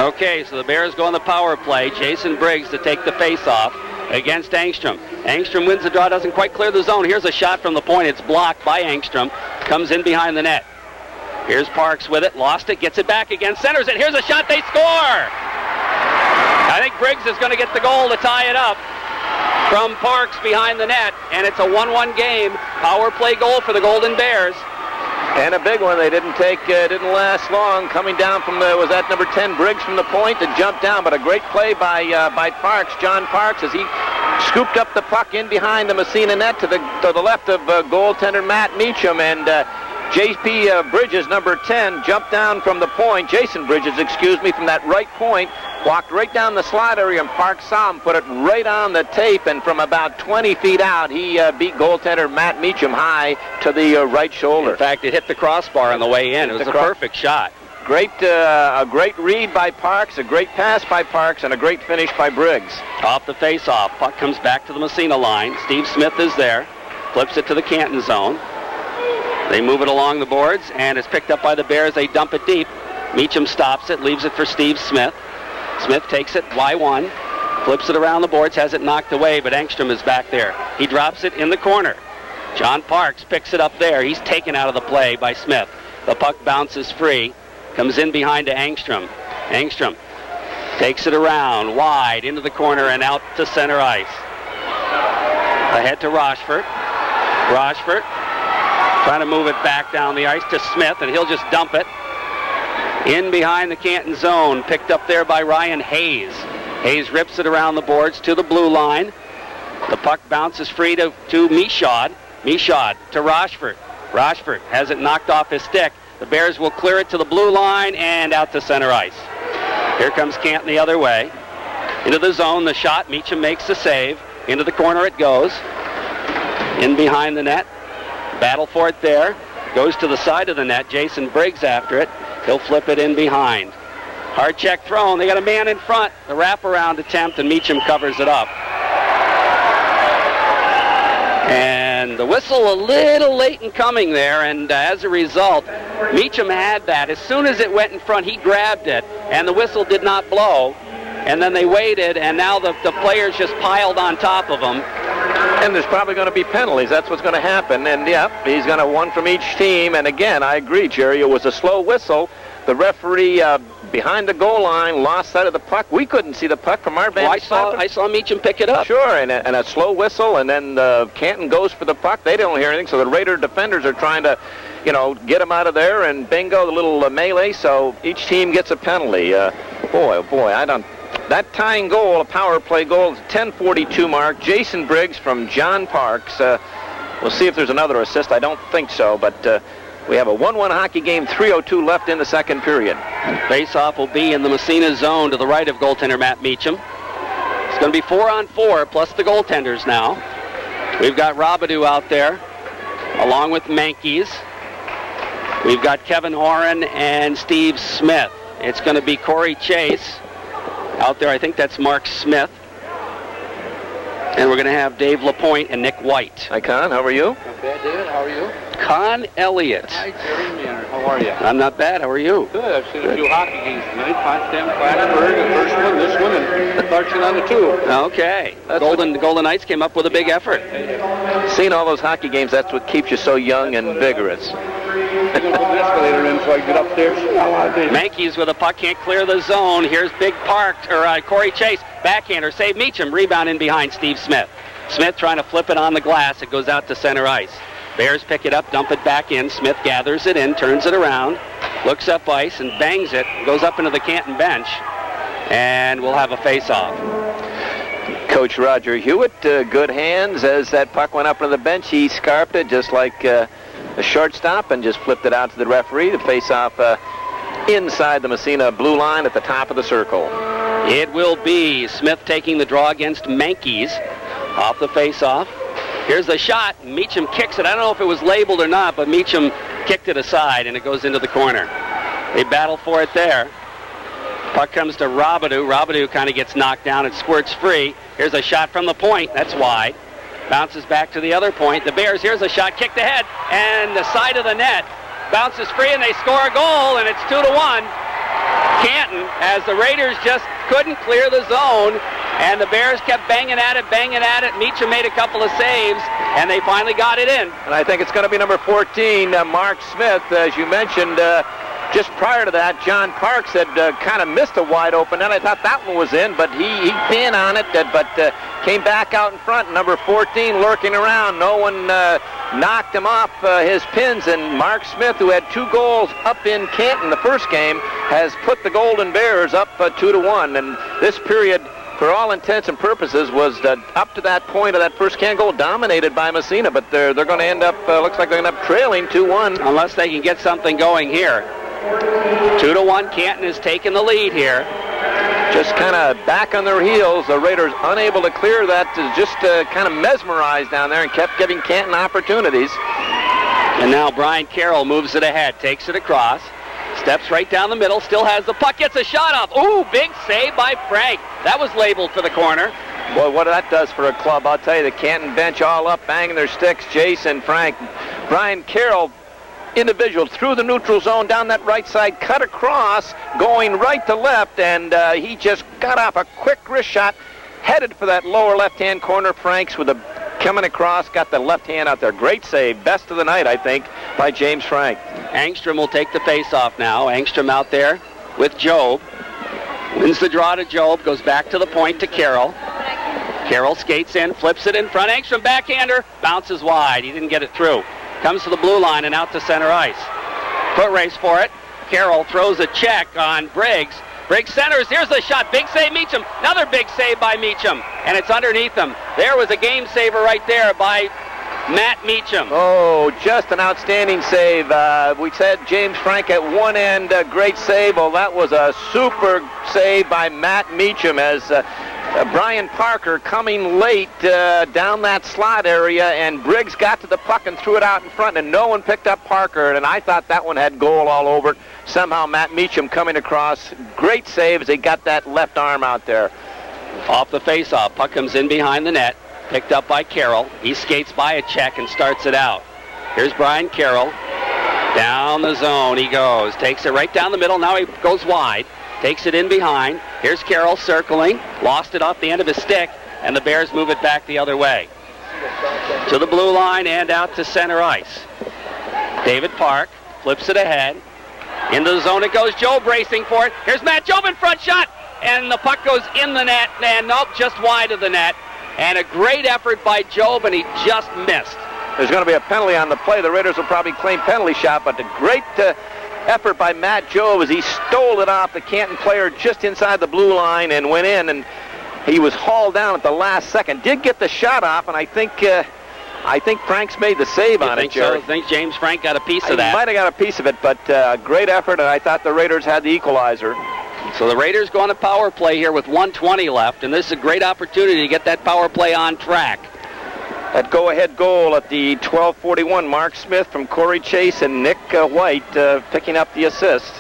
Okay, so the Bears go on the power play. Jason Briggs to take the face-off against Engstrom. Engstrom wins the draw, doesn't quite clear the zone. Here's a shot from the point. It's blocked by Engstrom. Comes in behind the net. Here's Parks with it. Lost it. Gets it back again. Centers it. Here's a shot. They score! I think Briggs is going to get the goal to tie it up from Parks behind the net. And it's a 1-1 game. Power play goal for the Golden Bears. And a big one. They didn't last long. Coming down from was that number 10 Briggs from the point to jump down, but a great play by Parks, John Parks, as he scooped up the puck in behind the Massena net to the left of goaltender Matt Meacham, and J.P. Bridges, number 10, jumped down from the point. Jason Bridges, from that right point, walked right down the slot area, and Parks saw him, put it right on the tape, and from about 20 feet out, he beat goaltender Matt Meacham high to the right shoulder. In fact, it hit the crossbar on the way in. It was a perfect shot. A great read by Parks, a great pass by Parks, and a great finish by Briggs. Off the face-off, puck comes back to the Massena line. Steve Smith is there, flips it to the Canton zone. They move it along the boards, and it's picked up by the Bears. They dump it deep. Meacham stops it, leaves it for Steve Smith. Smith takes it, Y1, flips it around the boards, has it knocked away, but Engstrom is back there. He drops it in the corner. John Parks picks it up there. He's taken out of the play by Smith. The puck bounces free, comes in behind to Engstrom. Engstrom takes it around, wide, into the corner, and out to center ice. Ahead to Rochford. Rochford trying to move it back down the ice to Smith, and he'll just dump it. In behind the Canton zone, picked up there by Ryan Hayes. Hayes rips it around the boards to the blue line. The puck bounces free to Michaud. Michaud to Rochford. Rochford has it knocked off his stick. The Bears will clear it to the blue line and out to center ice. Here comes Canton the other way. Into the zone, the shot. Meacham makes the save. Into the corner it goes. In behind the net. Battle for it there. Goes to the side of the net. Jason Briggs after it. He'll flip it in behind. Hard check thrown. They got a man in front. The wraparound attempt, and Meacham covers it up. And the whistle a little late in coming there, and as a result, Meacham had that. As soon as it went in front, he grabbed it, and the whistle did not blow. And then they waited, and now the players just piled on top of them. And there's probably going to be penalties. That's what's going to happen. And, he's going to one from each team. And, again, I agree, Jerry. It was a slow whistle. The referee behind the goal line lost sight of the puck. We couldn't see the puck from our vantage. I saw Meacham pick it up. Sure, and a slow whistle, and then Canton goes for the puck. They don't hear anything, so the Raider defenders are trying to, get him out of there, and bingo, the little melee. So each team gets a penalty. That tying goal, a power play goal, 10:42 mark. Jason Briggs from John Parks. We'll see if there's another assist. I don't think so, but we have a 1-1 hockey game, 3:02 left in the second period. Face-off will be in the Massena zone to the right of goaltender Matt Meacham. It's going to be 4-on-4 plus the goaltenders now. We've got Robidoux out there along with Mankies. We've got Kevin Horan and Steve Smith. It's going to be Corey Chase out there. I think that's Mark Smith. And we're going to have Dave LaPointe and Nick White. Hi, Con. How are you? Not bad, David. How are you? Con Elliott. Hi, Jerry Manor. How are you? I'm not bad. How are you? Good. I've seen a few hockey games tonight. Potsdam, Plattsburgh, the first one, this one, and Clarkson on the two. Okay. Golden Knights came up with a big effort. Seeing all those hockey games, that's what keeps you so young and vigorous. I'm going to put an escalator in so I can get upstairs. Mankeys with a puck, can't clear the zone. Here's Big Park, or Corey Chase, backhander, save Meacham, rebound in behind Steve Smith. Smith trying to flip it on the glass. It goes out to center ice. Bears pick it up, dump it back in. Smith gathers it in, turns it around, looks up ice and bangs it, goes up into the Canton bench, and we'll have a face-off. Coach Roger Hewitt, good hands as that puck went up into the bench. He scarfed it just like a shortstop and just flipped it out to the referee to face off inside the Massena blue line at the top of the circle. It will be Smith taking the draw against Mankeys off the face-off. Here's the shot. Meacham kicks it. I don't know if it was labeled or not, but Meacham kicked it aside, and it goes into the corner. They battle for it there. Puck comes to Robidoux. Robidoux kind of gets knocked down. It squirts free. Here's a shot from the point. That's wide. Bounces back to the other point. The Bears, here's a shot, kicked ahead, and the side of the net bounces free, and they score a goal, and it's 2-1. Canton, as the Raiders just couldn't clear the zone, and the Bears kept banging at it. Meacham made a couple of saves, and they finally got it in. And I think it's going to be number 14, Mark Smith. As you mentioned, just prior to that, John Parks had kind of missed a wide open net. I thought that one was in, but he pinned on it, but came back out in front. Number 14 lurking around. No one knocked him off his pins, and Mark Smith, who had 2 goals up in Canton the first game, has put the Golden Bears up 2-1. And this period, for all intents and purposes, was up to that point of that first Canton goal dominated by Massena, but they're going to end up, looks like they're going to end up trailing 2-1. Unless they can get something going here. 2-1, Canton has taken the lead here. Just kind of back on their heels. The Raiders unable to clear that, just kind of mesmerized down there and kept giving Canton opportunities. And now Brian Carroll moves it ahead, takes it across, steps right down the middle, still has the puck, gets a shot off. Ooh, big save by Frank. That was labeled for the corner. Boy, what that does for a club, I'll tell you. The Canton bench all up, banging their sticks. Jason, Frank, Brian Carroll, individual through the neutral zone down that right side, cut across, going right to left, and he just got off a quick wrist shot, headed for that lower left-hand corner. Franks with a coming across, got the left hand out there. Great save, best of the night, I think, by James Frank. Angstrom will take the face-off now. Angstrom out there with Job. Wins the draw to Job, goes back to the point to Carroll. Carroll skates in, flips it in front. Angstrom backhander, bounces wide. He didn't get it through. Comes to the blue line and out to center ice. Foot race for it. Carroll throws a check on Briggs. Briggs centers. Here's the shot. Big save, Meacham. Another big save by Meacham. And it's underneath him. There was a game saver right there by Matt Meacham. Oh, just an outstanding save. We said James Frank at one end, great save. Well, that was a super save by Matt Meacham as Brian Parker coming late down that slot area, and Briggs got to the puck and threw it out in front, and no one picked up Parker, and I thought that one had goal all over it. Somehow Matt Meacham coming across. Great save as he got that left arm out there. Off the face-off, puck comes in behind the net, picked up by Carroll. He skates by a check and starts it out. Here's Brian Carroll. Down the zone he goes. Takes it right down the middle. Now he goes wide. Takes it in behind. Here's Carroll circling. Lost it off the end of his stick, and the Bears move it back the other way. To the blue line and out to center ice. David Park flips it ahead. Into the zone it goes. Job racing for it. Here's Matt Job in front, shot! And the puck goes in the net, and nope, just wide of the net. And a great effort by Job, and he just missed. There's going to be a penalty on the play. The Raiders will probably claim penalty shot, but the great effort by Matt Job as he stole it off the Canton player just inside the blue line and went in, and he was hauled down at the last second. Did get the shot off, and I think Frank's made the save on it, Jerry. So? I think James Frank got a piece of that. He might have got a piece of it, but great effort, and I thought the Raiders had the equalizer. So the Raiders go on a power play here with 1:20 left, and this is a great opportunity to get that power play on track. That go-ahead goal at the 12:41, Mark Smith from Corey Chase and Nick White picking up the assist.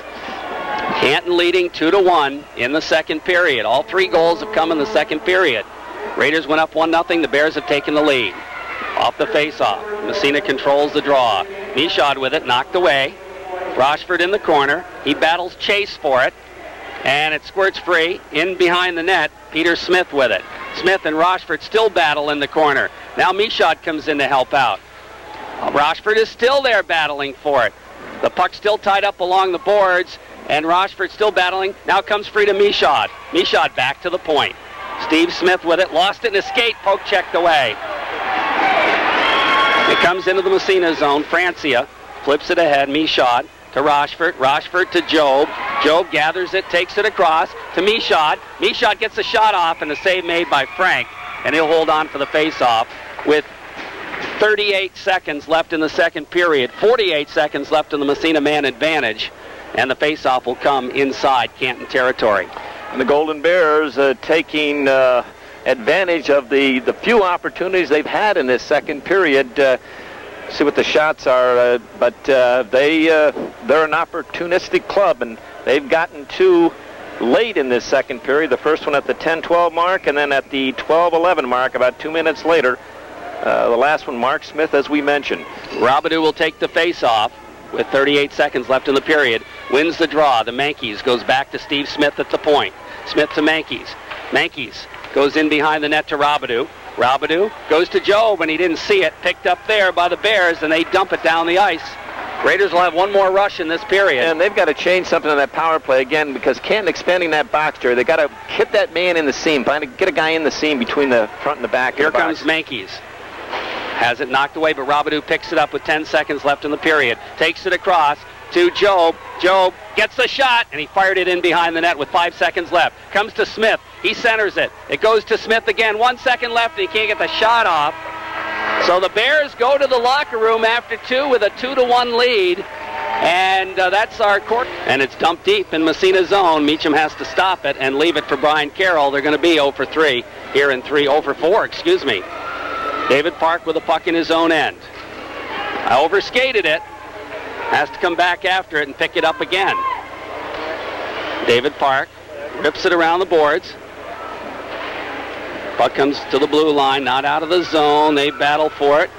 Canton leading 2-1 in the second period. All 3 goals have come in the second period. Raiders went up 1-0. The Bears have taken the lead. Off the face-off, Massena controls the draw. Michaud with it, knocked away. Rochford in the corner. He battles Chase for it, and it squirts free in behind the net. Peter Smith with it. Smith and Rochford still battle in the corner. Now Michaud comes in to help out. Rochford is still there battling for it. The puck still tied up along the boards, and Rochford still battling. Now comes free to Michaud. Michaud back to the point. Steve Smith with it, lost it in a skate, poke checked away. It comes into the Massena zone. Francia flips it ahead. Michaud to Rochford. Rochford to Job. Job gathers it, takes it across to Michaud. Michaud gets the shot off, and the save made by Frank, and he'll hold on for the face-off with 38 seconds left in the second period. 48 seconds left in the Massena man advantage, and the face-off will come inside Canton territory. And the Golden Bears taking advantage of the few opportunities they've had in this second period. See what the shots are, but they're an opportunistic club, and they've gotten two late in this second period. The first one at the 10-12 mark, and then at the 12-11 mark about 2 minutes later. The last one, Mark Smith, as we mentioned. Robidoux will take the face-off with 38 seconds left in the period. Wins the draw. The Mankeys goes back to Steve Smith at the point. Smith to Mankeys. Mankeys goes in behind the net to Robidoux. Robidoux goes to Job, and he didn't see it. Picked up there by the Bears, and they dump it down the ice. Raiders will have one more rush in this period. And they've got to change something on that power play again, because Canton expanding that box, Jerry. They've got to hit that man in the seam. Get a guy in the seam between the front and the back. Here comes Mankeys. Has it knocked away, but Robidoux picks it up with 10 seconds left in the period. Takes it across to Job. Job gets the shot, and he fired it in behind the net with 5 seconds left. Comes to Smith. He centers it. It goes to Smith again. 1 second left, and he can't get the shot off. So the Bears go to the locker room after two with a 2-1 lead. And that's our court. And it's dumped deep in Massena's zone. Meacham has to stop it and leave it for Brian Carroll. They're going to be 0 for 3 here in 0 for 4, excuse me. David Park with a puck in his own end. I overskated it. Has to come back after it and pick it up again. David Park rips it around the boards. Puck comes to the blue line, not out of the zone. They battle for it.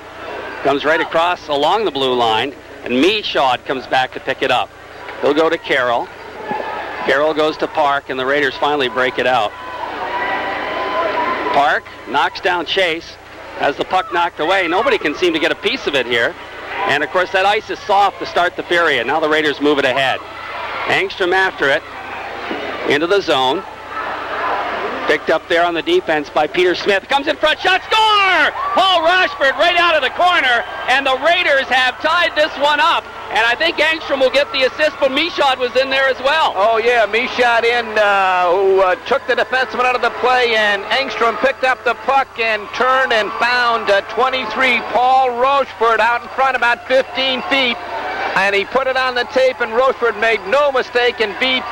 Comes right across along the blue line, and Michaud comes back to pick it up. He'll go to Carroll. Carroll goes to Park, and the Raiders finally break it out. Park knocks down Chase. Has the puck knocked away. Nobody can seem to get a piece of it here. And, of course, that ice is soft to start the period. Now the Raiders move it ahead. Angstrom after it. Into the zone. Picked up there on the defense by Peter Smith. Comes in front. Shot. Score! Paul Rochford right out of the corner. And the Raiders have tied this one up. And I think Angstrom will get the assist, but Michaud was in there as well. Oh, yeah, Michaud in, who took the defenseman out of the play, and Angstrom picked up the puck and turned and found 23, Paul Rochford, out in front about 15 feet. And he put it on the tape, and Rochford made no mistake and beat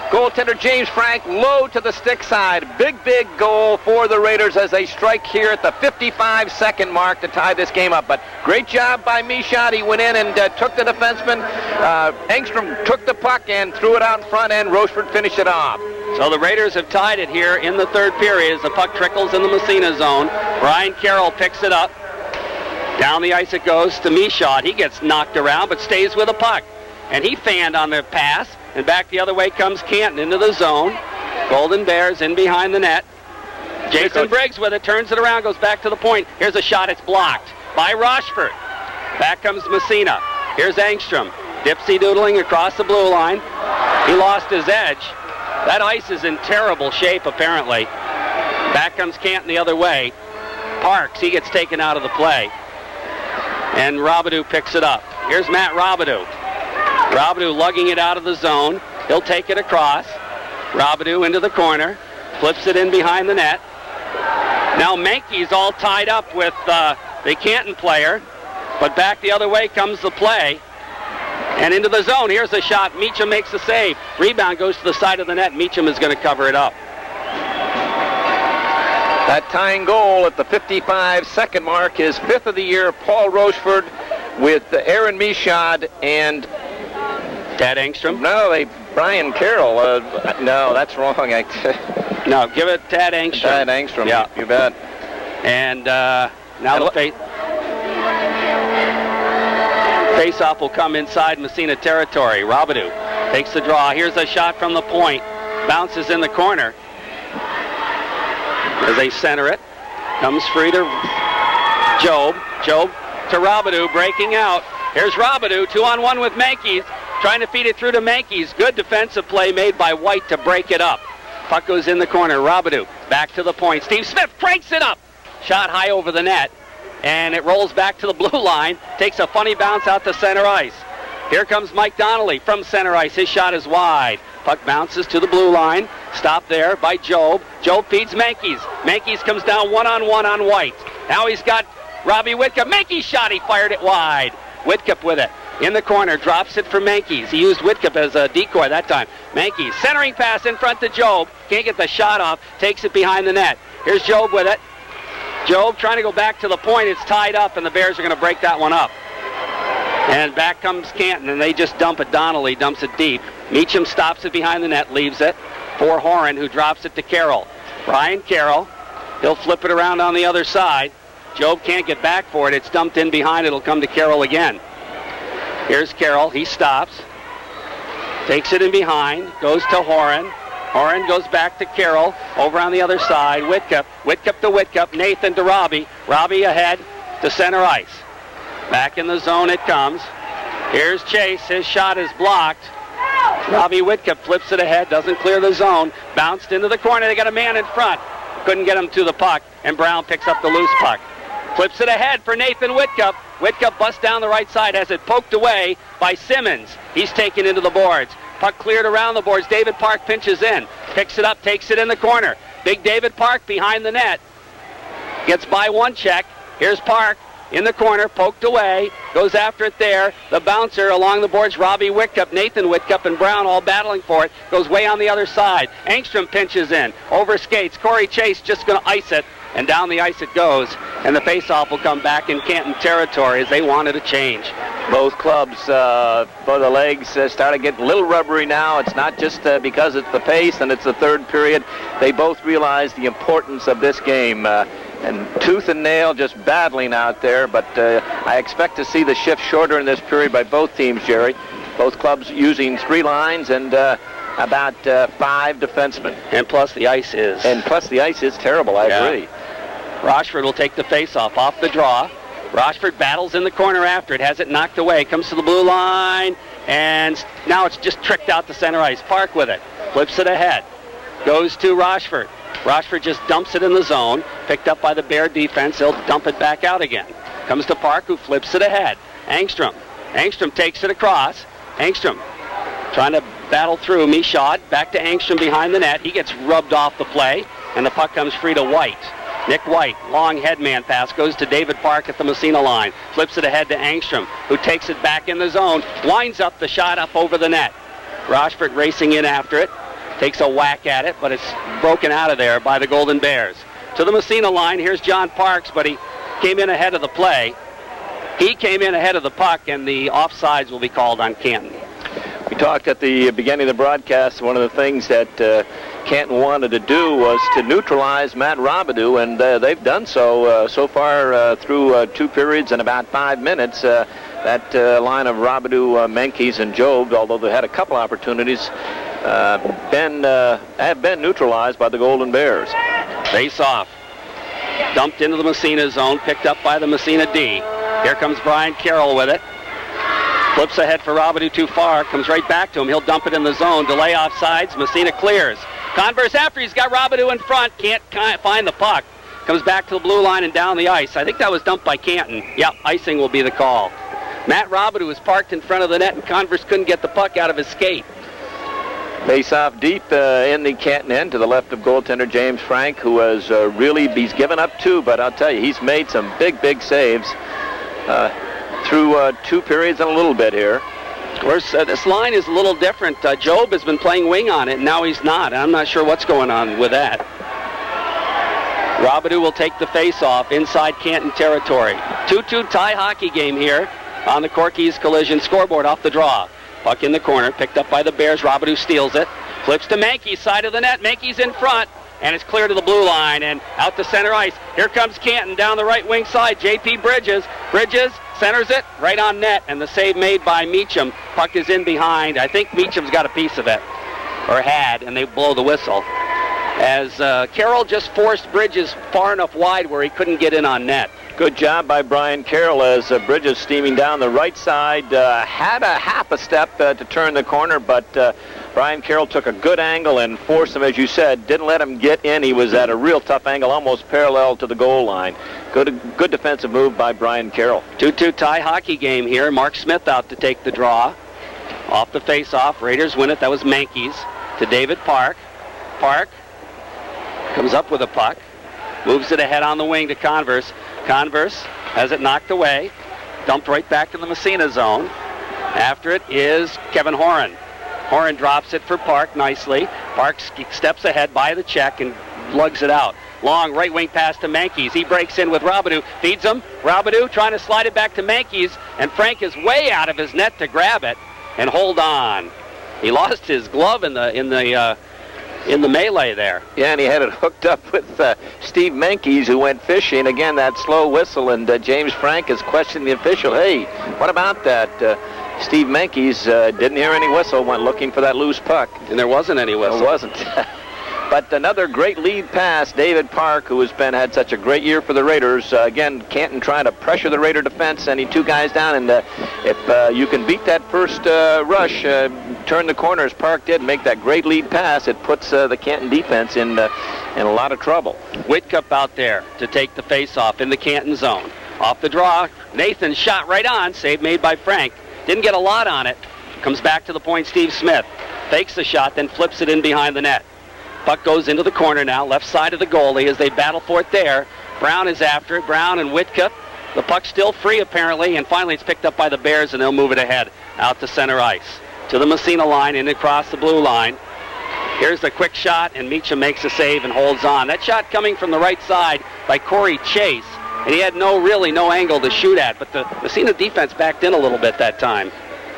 goaltender James Frank low to the stick side. Big goal for the Raiders as they strike here at the 55-second mark to tie this game up. But great job by Michaud. He went in and took the defenseman. Engstrom took the puck and threw it out in front, and Rochford finished it off. So the Raiders have tied it here in the third period as the puck trickles in the Massena zone. Brian Carroll picks it up. Down the ice it goes to Michaud. He gets knocked around but stays with the puck. And he fanned on the pass. And back the other way comes Canton into the zone. Golden Bears in behind the net. Jason Briggs with it, turns it around, goes back to the point. Here's a shot, it's blocked by Rochford. Back comes Massena. Here's Angstrom. Dipsy-doodling across the blue line. He lost his edge. That ice is in terrible shape, apparently. Back comes Canton the other way. Parks, he gets taken out of the play. And Robidoux picks it up. Here's Matt Robidoux. Robidoux lugging it out of the zone. He'll take it across. Robidoux into the corner. Flips it in behind the net. Now Mankey's all tied up with the Canton player. But back the other way comes the play. And into the zone. Here's a shot. Meacham makes the save. Rebound goes to the side of the net. Meacham is going to cover it up. That tying goal at the 55-second mark, his fifth of the year. Paul Rochford with Aaron Michaud and Tad Angstrom? No, Brian Carroll. No, that's wrong. No, give it Tad Angstrom. Tad Angstrom, yeah. You bet. And now the face-off will come inside Massena territory. Robidoux takes the draw. Here's a shot from the point. Bounces in the corner. As they center it, comes free to Job. Job to Robidoux, breaking out. Here's Robidoux, 2-on-1 with Mankies, trying to feed it through to Mankies. Good defensive play made by White to break it up. Puck goes in the corner. Robidoux back to the point. Steve Smith cranks it up. Shot high over the net, and it rolls back to the blue line. Takes a funny bounce out to center ice. Here comes Mike Donnelly from center ice. His shot is wide. Puck bounces to the blue line. Stopped there by Job. Job feeds Mankies. Mankies comes down 1-on-1 on White. Now he's got Robbie Whitcup. Mankies shot. He fired it wide. Whitcup with it. In the corner. Drops it for Mankies. He used Whitcup as a decoy that time. Mankies. Centering pass in front to Job. Can't get the shot off. Takes it behind the net. Here's Job with it. Job trying to go back to the point. It's tied up, and the Bears are going to break that one up. And back comes Canton, and they just dump it. Donnelly dumps it deep. Meacham stops it behind the net, leaves it for Horan, who drops it to Carroll. Brian Carroll, he'll flip it around on the other side. Job can't get back for it. It's dumped in behind. It'll come to Carroll again. Here's Carroll. He stops. Takes it in behind. Goes to Horan. Horan goes back to Carroll. Over on the other side. Whitcup. Whitcup to Whitcup. Nathan to Robbie. Robbie ahead to center ice. Back in the zone it comes. Here's Chase. His shot is blocked. Robbie Whitcup flips it ahead. Doesn't clear the zone. Bounced into the corner. They got a man in front. Couldn't get him to the puck. And Brown picks up the loose puck. Flips it ahead for Nathan Whitcup. Whitcup busts down the right side. Has it poked away by Simmons. He's taken into the boards. Puck cleared around the boards. David Park pinches in. Picks it up. Takes it in the corner. Big David Park behind the net. Gets by one check. Here's Park. In the corner, poked away, goes after it there. The bouncer along the boards, Robbie Whitcup, Nathan Whitcup, and Brown all battling for it. Goes way on the other side. Engstrom pinches in, over skates. Corey Chase just going to ice it, and down the ice it goes. And the faceoff will come back in Canton territory as they wanted a change. Both clubs, both the legs start to get a little rubbery now. It's not just because it's the pace and it's the third period. They both realize the importance of this game. And tooth and nail just battling out there, but I expect to see the shift shorter in this period by both teams, Jerry. Both clubs using 3 lines and about 5 defensemen. And plus the ice is terrible, I agree. Rochford will take the face-off off the draw. Rochford battles in the corner after it, has it knocked away, comes to the blue line, and now it's just tricked out to center ice. Park with it, flips it ahead, goes to Rochford. Rochford just dumps it in the zone. Picked up by the Bear defense. He'll dump it back out again. Comes to Park, who flips it ahead. Engstrom. Engstrom takes it across. Engstrom trying to battle through. Michaud back to Engstrom behind the net. He gets rubbed off the play, and the puck comes free to White. Nick White, long headman pass, goes to David Park at the Massena line. Flips it ahead to Engstrom, who takes it back in the zone. Winds up the shot up over the net. Rochford racing in after it. Takes a whack at it, but it's broken out of there by the Golden Bears. To the Massena line, here's John Parks, but he came in ahead of the play. He came in ahead of the puck, and the offsides will be called on Canton. We talked at the beginning of the broadcast, one of the things that Canton wanted to do was to neutralize Matt Robidoux, and they've done so so far through 2 periods and about 5 minutes. That line of Robidoux, Mankies, and Job, although they had a couple opportunities, have been neutralized by the Golden Bears. Face off. Dumped into the Massena zone, picked up by the Massena D. Here comes Brian Carroll with it. Flips ahead for Robidoux too far, comes right back to him. He'll dump it in the zone. Delay offsides. Massena clears. Converse after, he's got Robidoux in front. Can't find the puck. Comes back to the blue line and down the ice. I think that was dumped by Canton. Yep, icing will be the call. Matt Robidoux was parked in front of the net, and Converse couldn't get the puck out of his skate. Face off deep in the Canton end to the left of goaltender James Frank, who has he's given up 2, but I'll tell you, he's made some big saves through 2 periods and a little bit here. Of course, this line is a little different. Job has been playing wing on it, and now he's not. I'm not sure what's going on with that. Robidoux will take the face-off inside Canton territory. 2-2 tie hockey game here on the Corky's Collision scoreboard off the draw. Puck in the corner, picked up by the Bears. Robidoux steals it. Flips to Mankies, side of the net. Mankies in front, and it's clear to the blue line and out to center ice. Here comes Canton down the right wing side. J.P. Bridges. Bridges centers it right on net, and the save made by Meacham. Puck is in behind. I think Meacham's got a piece of it, or had, and they blow the whistle. As Carroll just forced Bridges far enough wide where he couldn't get in on net. Good job by Brian Carroll as Bridges steaming down the right side. Had a half a step to turn the corner, but Brian Carroll took a good angle and forced him, as you said, didn't let him get in. He was at a real tough angle, almost parallel to the goal line. Good defensive move by Brian Carroll. 2-2 tie hockey game here. Mark Smith out to take the draw. Off the face-off, Raiders win it. That was Mankeys to David Park. Park comes up with a puck. Moves it ahead on the wing to Converse. Converse has it knocked away. Dumped right back in the Massena zone. After it is Kevin Horan. Horan drops it for Park nicely. Park steps ahead by the check and lugs it out. Long right wing pass to Mankeys. He breaks in with Robidoux. Feeds him. Robidoux trying to slide it back to Mankeys. And Frank is way out of his net to grab it and hold on. He lost his glove in the melee there. Yeah, and he had it hooked up with Steve Mankeys, who went fishing. Again, that slow whistle, and James Frank is questioning the official. Hey, what about that? Steve Mankeys didn't hear any whistle, went looking for that loose puck. And there wasn't any whistle. There wasn't. But another great lead pass, David Park, who has had such a great year for the Raiders. Again, Canton trying to pressure the Raider defense, sending two guys down. And if you can beat that first rush, turn the corner as Park did, make that great lead pass, it puts the Canton defense in a lot of trouble. Whitcup out there to take the face-off in the Canton zone. Off the draw, Nathan shot right on, save made by Frank. Didn't get a lot on it. Comes back to the point, Steve Smith. Fakes the shot, then flips it in behind the net. Puck goes into the corner now, left side of the goalie as they battle for it there. Brown is after it, Brown and Whitcup. The puck's still free apparently, and finally it's picked up by the Bears and they'll move it ahead out to center ice. To the Massena line and across the blue line. Here's the quick shot, and Meacham makes a save and holds on. That shot coming from the right side by Corey Chase, and he had no angle to shoot at, but the Massena defense backed in a little bit that time.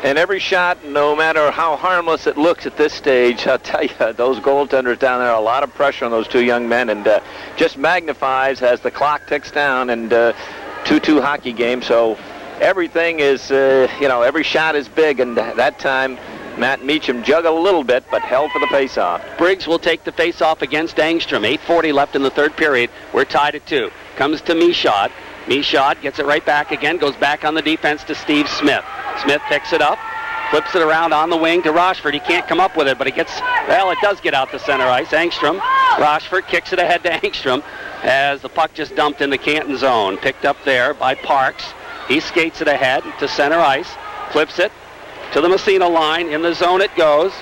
And every shot, no matter how harmless it looks at this stage, I'll tell you, those goaltenders down there, a lot of pressure on those two young men, and just magnifies as the clock ticks down, and 2-2 hockey game. So everything is, every shot is big, and that time Matt Meacham juggled a little bit, but held for the face-off. Briggs will take the face-off against Angstrom. 8:40 left in the third period. We're tied at 2. Comes to Michaud. Michaud gets it right back again, goes back on the defense to Steve Smith. Smith picks it up, flips it around on the wing to Rochford. He can't come up with it, but it does get out to center ice. Angstrom, Rochford kicks it ahead to Angstrom as the puck just dumped in the Canton zone. Picked up there by Parks. He skates it ahead to center ice, flips it to the Massena line. In the zone it goes,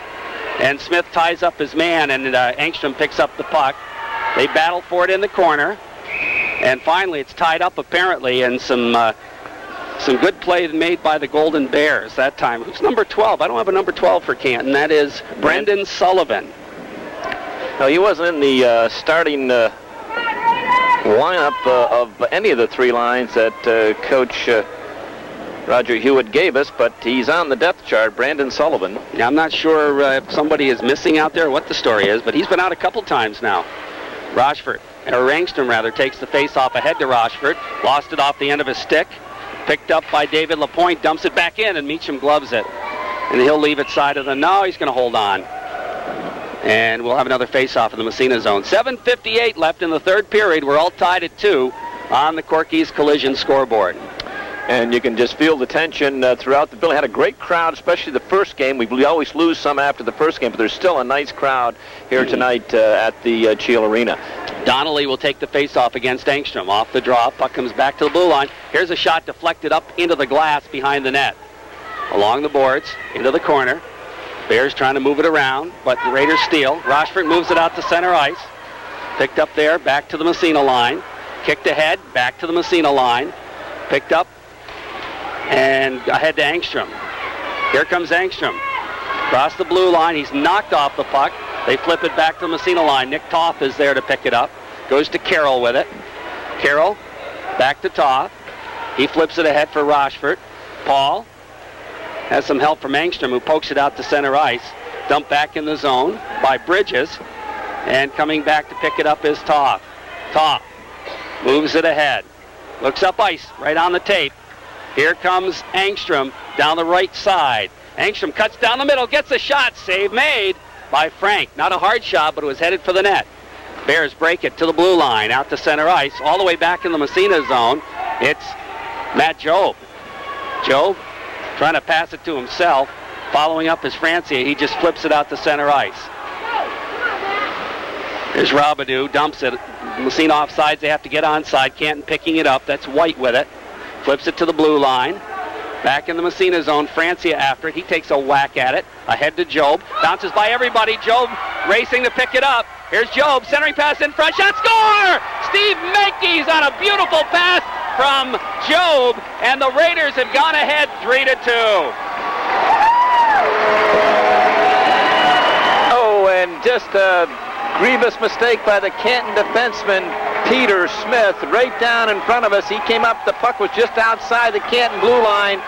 and Smith ties up his man, and Angstrom picks up the puck. They battle for it in the corner, and finally it's tied up apparently, and some good play made by the Golden Bears that time. Who's number 12? I don't have a number 12 for Canton. That is Brendan Sullivan. No, he wasn't in the starting lineup of any of the three lines that Coach Roger Hewitt gave us, but he's on the depth chart, Brandon Sullivan. Yeah, I'm not sure if somebody is missing out there, what the story is, but he's been out a couple times now. Angstrom rather, takes the face-off ahead to Rochford. Lost it off the end of his stick. Picked up by David Lapointe, dumps it back in, and Meacham gloves it. And he'll leave it side of no, he's going to hold on. And we'll have another face-off in the Massena zone. 7:58 left in the third period. We're all tied at 2 on the Corky's Collision scoreboard. And you can just feel the tension throughout the building. Had a great crowd, especially the first game. We always lose some after the first game, but there's still a nice crowd here tonight at the Cheel Arena. Donnelly will take the face-off against Angstrom. Off the draw, puck comes back to the blue line. Here's a shot deflected up into the glass behind the net. Along the boards, into the corner. Bears trying to move it around, but the Raiders steal. Rochford moves it out to center ice. Picked up there, back to the Massena line. Kicked ahead, back to the Massena line. Picked up, and ahead to Angstrom. Here comes Angstrom. Across the blue line, he's knocked off the puck. They flip it back to the Massena line. Nick Toth is there to pick it up. Goes to Carroll with it. Carroll, back to Toth. He flips it ahead for Rochford. Paul has some help from Angstrom, who pokes it out to center ice. Dumped back in the zone by Bridges. And coming back to pick it up is Toth. Toth moves it ahead. Looks up ice, right on the tape. Here comes Angstrom down the right side. Angstrom cuts down the middle, gets a shot. Save made by Frank. Not a hard shot, but it was headed for the net. Bears break it to the blue line, out to center ice, all the way back in the Massena zone. It's Matt Job. Job trying to pass it to himself. Following up is Francia. He just flips it out to center ice. There's Robidoux, dumps it. Massena offsides, they have to get onside. Canton picking it up. That's White with it. Flips it to the blue line. Back in the Massena zone, Francia after it. He takes a whack at it. Ahead to Job. Bounces by everybody. Job racing to pick it up. Here's Job, centering pass in front. Shot, score! Steve Menkes on a beautiful pass from Job, and the Raiders have gone ahead 3-2. Oh, and just a grievous mistake by the Canton defenseman, Peter Smith, right down in front of us. He came up, the puck was just outside the Canton blue line,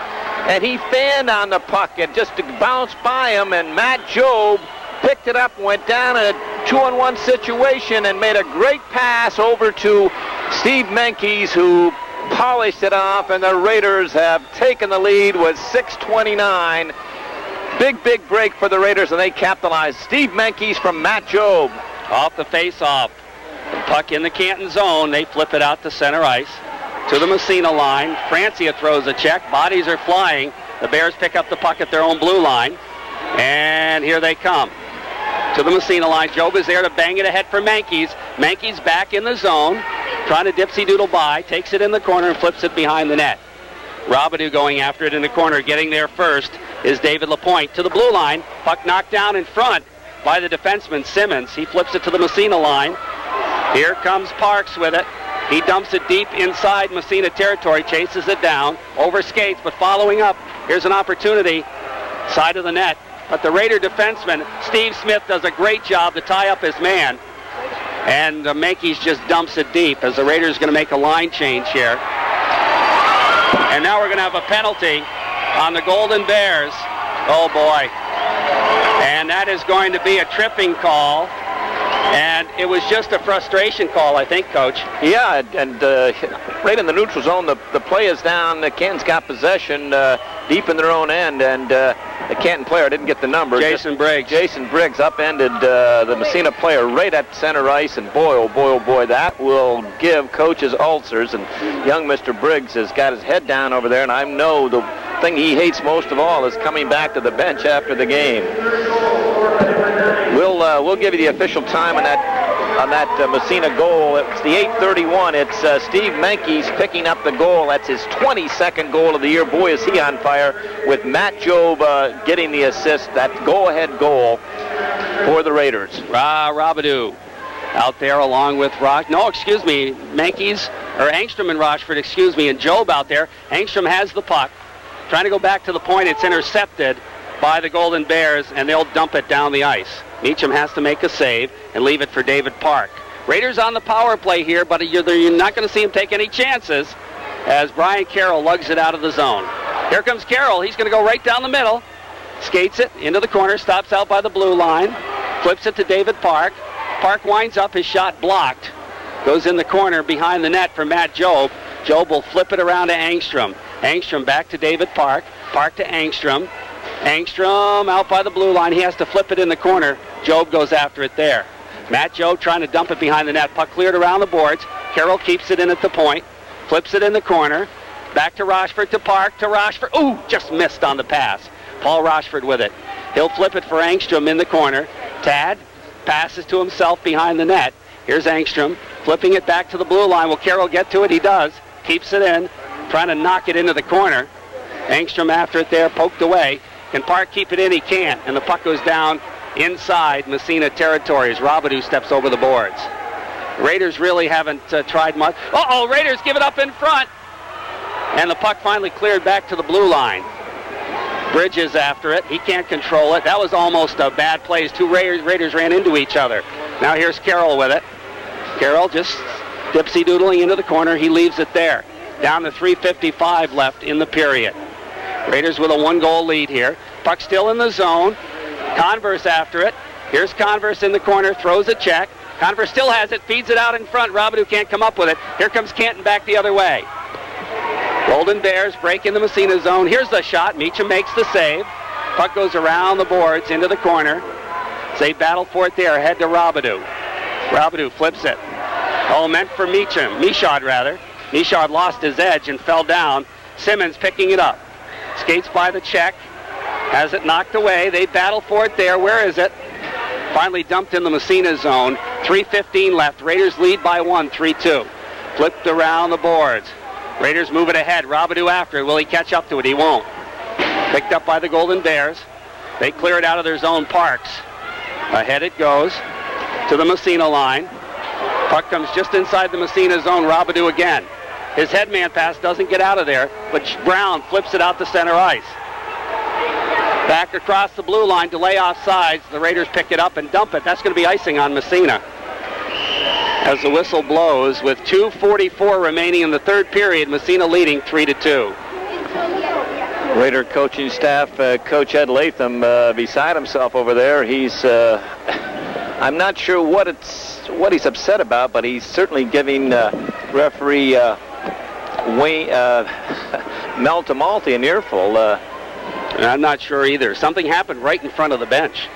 and he fanned on the puck and just bounced by him, and Matt Job picked it up, went down in a 2-on-1 situation and made a great pass over to Steve Menkes, who polished it off, and the Raiders have taken the lead with 6:29. Big break for the Raiders, and they capitalize. Steve Menkes from Matt Job. Off the face-off. Puck in the Canton zone. They flip it out to center ice. To the Massena line. Francia throws a check. Bodies are flying. The Bears pick up the puck at their own blue line. And here they come. To the Massena line. Job is there to bang it ahead for Menkes. Menkes back in the zone. Trying to dipsy-doodle by. Takes it in the corner and flips it behind the net. Robidoux going after it in the corner. Getting there first is David Lapointe. To the blue line. Puck knocked down in front by the defenseman Simmons. He flips it to the Massena line. Here comes Parks with it. He dumps it deep inside Massena territory. Chases it down. Over skates, but following up. Here's an opportunity. Side of the net. But the Raider defenseman, Steve Smith, does a great job to tie up his man. And Menkes just dumps it deep as the Raiders are going to make a line change here. And now we're going to have a penalty on the Golden Bears. Oh, boy. And that is going to be a tripping call. And it was just a frustration call, I think, Coach. Yeah, and right in the neutral zone, the play is down. The Canton's got possession deep in their own end, and the Canton player didn't get the number. Jason Briggs. Jason Briggs upended the Massena player right at center ice, and boy, oh boy, that will give coaches ulcers. And young Mr. Briggs has got his head down over there, and I know the thing he hates most of all is coming back to the bench after the game. We'll give you the official time on that Massena goal. It's the 8:31. It's Steve Menkes picking up the goal. That's his 22nd goal of the year. Boy, is he on fire, with Matt Job getting the assist. That go-ahead goal for the Raiders. Robidoux out there along with Menkes, or Angstrom and Rochford, and Job out there. Angstrom has the puck. Trying to go back to the point. It's intercepted by the Golden Bears, and they'll dump it down the ice. Meacham has to make a save and leave it for David Park. Raiders on the power play here, but you're not going to see him take any chances as Brian Carroll lugs it out of the zone. Here comes Carroll. He's going to go right down the middle. Skates it into the corner, stops out by the blue line, flips it to David Park. Park winds up, his shot blocked. Goes in the corner behind the net for Matt Job. Job will flip it around to Angstrom. Angstrom back to David Park. Park to Angstrom. Angstrom out by the blue line. He has to flip it in the corner. Job goes after it there. Matt Job trying to dump it behind the net. Puck cleared around the boards. Carroll keeps it in at the point. Flips it in the corner. Back to Rochford, to Park, to Rochford. Ooh, just missed on the pass. Paul Rochford with it. He'll flip it for Angstrom in the corner. Tad passes to himself behind the net. Here's Angstrom flipping it back to the blue line. Will Carroll get to it? He does. Keeps it in. Trying to knock it into the corner. Angstrom after it there, poked away. Can Park keep it in? He can't. And the puck goes down inside Massena territory as Robidoux steps over the boards. Raiders really haven't tried much. Raiders give it up in front. And the puck finally cleared back to the blue line. Bridges after it. He can't control it. That was almost a bad play as two Raiders ran into each other. Now here's Carroll with it. Carroll just dipsy-doodling into the corner. He leaves it there. Down to 3:55 left in the period. Raiders with a one-goal lead here. Puck still in the zone. Converse after it. Here's Converse in the corner, throws a check. Converse still has it, feeds it out in front. Robidoux can't come up with it. Here comes Canton back the other way. Golden Bears break in the Massena zone. Here's the shot. Meacham makes the save. Puck goes around the boards into the corner. They battle for it there. Head to Robidoux. Robidoux flips it. Meant for Meacham. Michaud, rather. Nishard lost his edge and fell down. Simmons picking it up. Skates by the check. Has it knocked away. They battle for it there. Where is it? Finally dumped in the Massena zone. 3:15 left. Raiders lead by 1, 3-2. Flipped around the boards. Raiders move it ahead. Robidoux after it. Will he catch up to it? He won't. Picked up by the Golden Bears. They clear it out of their zone. Parks. Ahead it goes to the Massena line. Puck comes just inside the Massena zone. Robidoux again. His headman pass doesn't get out of there, but Brown flips it out to center ice. Back across the blue line to lay off sides. The Raiders pick it up and dump it. That's going to be icing on Massena. As the whistle blows, with 2:44 remaining in the third period, Massena leading 3-2. Raider coaching staff, Coach Ed Latham, beside himself over there. He's, I'm not sure what he's upset about, but he's certainly giving referee Mel Tamalti an earful. I'm not sure either. Something happened right in front of the bench.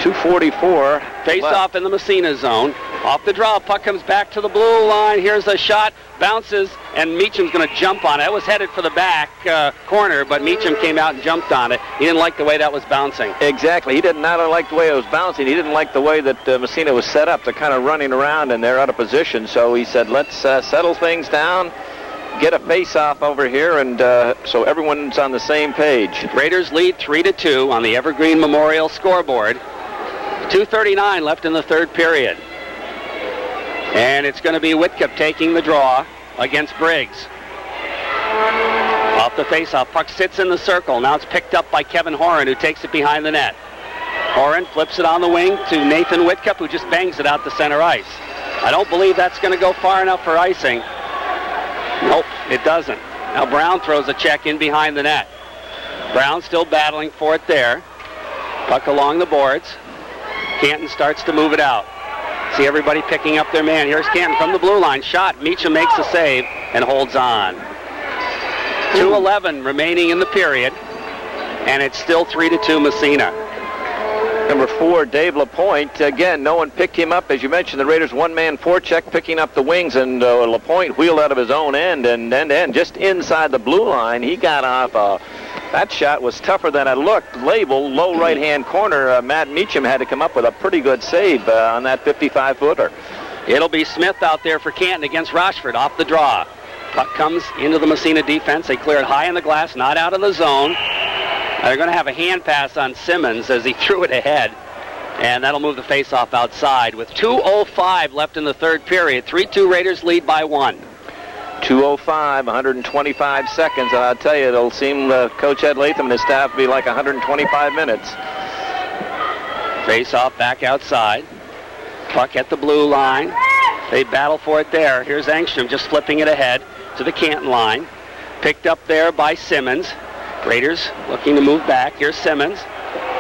2:44. Face off in the Massena zone. Off the draw, puck comes back to the blue line. Here's a shot, bounces, and Meacham's going to jump on it. It was headed for the back corner, but Meacham came out and jumped on it. He didn't like the way that was bouncing. Exactly. He did not like the way it was bouncing. He didn't like the way that Massena was set up. They're kind of running around, and they're out of position. So he said, let's settle things down, get a face-off over here, and so everyone's on the same page. Raiders lead 3-2 on the Evergreen Memorial scoreboard. 2:39 left in the third period. And it's going to be Whitcup taking the draw against Briggs. Off the face-off, puck sits in the circle. Now it's picked up by Kevin Horan, who takes it behind the net. Horan flips it on the wing to Nathan Whitcup, who just bangs it out to center ice. I don't believe that's going to go far enough for icing. Nope, it doesn't. Now Brown throws a check in behind the net. Brown still battling for it there. Puck along the boards. Canton starts to move it out. See everybody picking up their man. Here's Canton from the blue line. Shot. Meacham makes a save and holds on. 2:11 remaining in the period. And it's still 3-2 Massena. Number 4, Dave LaPointe. Again, no one picked him up. As you mentioned, the Raiders one-man forecheck picking up the wings, and LaPointe wheeled out of his own end and just inside the blue line. He got off. That shot was tougher than it looked. Label, low right-hand corner. Matt Meacham had to come up with a pretty good save on that 55-footer. It'll be Smith out there for Canton against Rochford off the draw. Puck comes into the Massena defense. They clear it high in the glass, not out of the zone. They're going to have a hand pass on Simmons as he threw it ahead. And that'll move the face-off outside. With 2:05 left in the third period, 3-2 Raiders lead by 1. 2:05, 125 seconds, and I'll tell you, it'll seem Coach Ed Latham and his staff be like 125 minutes. Face off back outside. Puck at the blue line. They battle for it there. Here's Engstrom just flipping it ahead to the Canton line. Picked up there by Simmons. Raiders looking to move back. Here's Simmons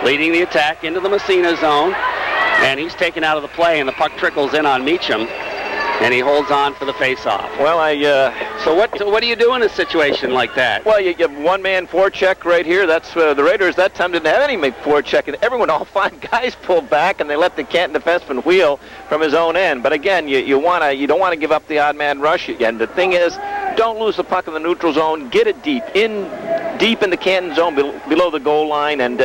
leading the attack into the Massena zone. And he's taken out of the play, and the puck trickles in on Meacham. And he holds on for the face-off. Well, So what do you do in a situation like that? Well, you give one-man forecheck right here. That's the Raiders that time didn't have any forecheck, and all 5 guys pulled back, and they let the Canton defenseman wheel from his own end. But again, you don't want to give up the odd man rush again. The thing is, don't lose the puck in the neutral zone. Get it deep in the Canton zone below the goal line, and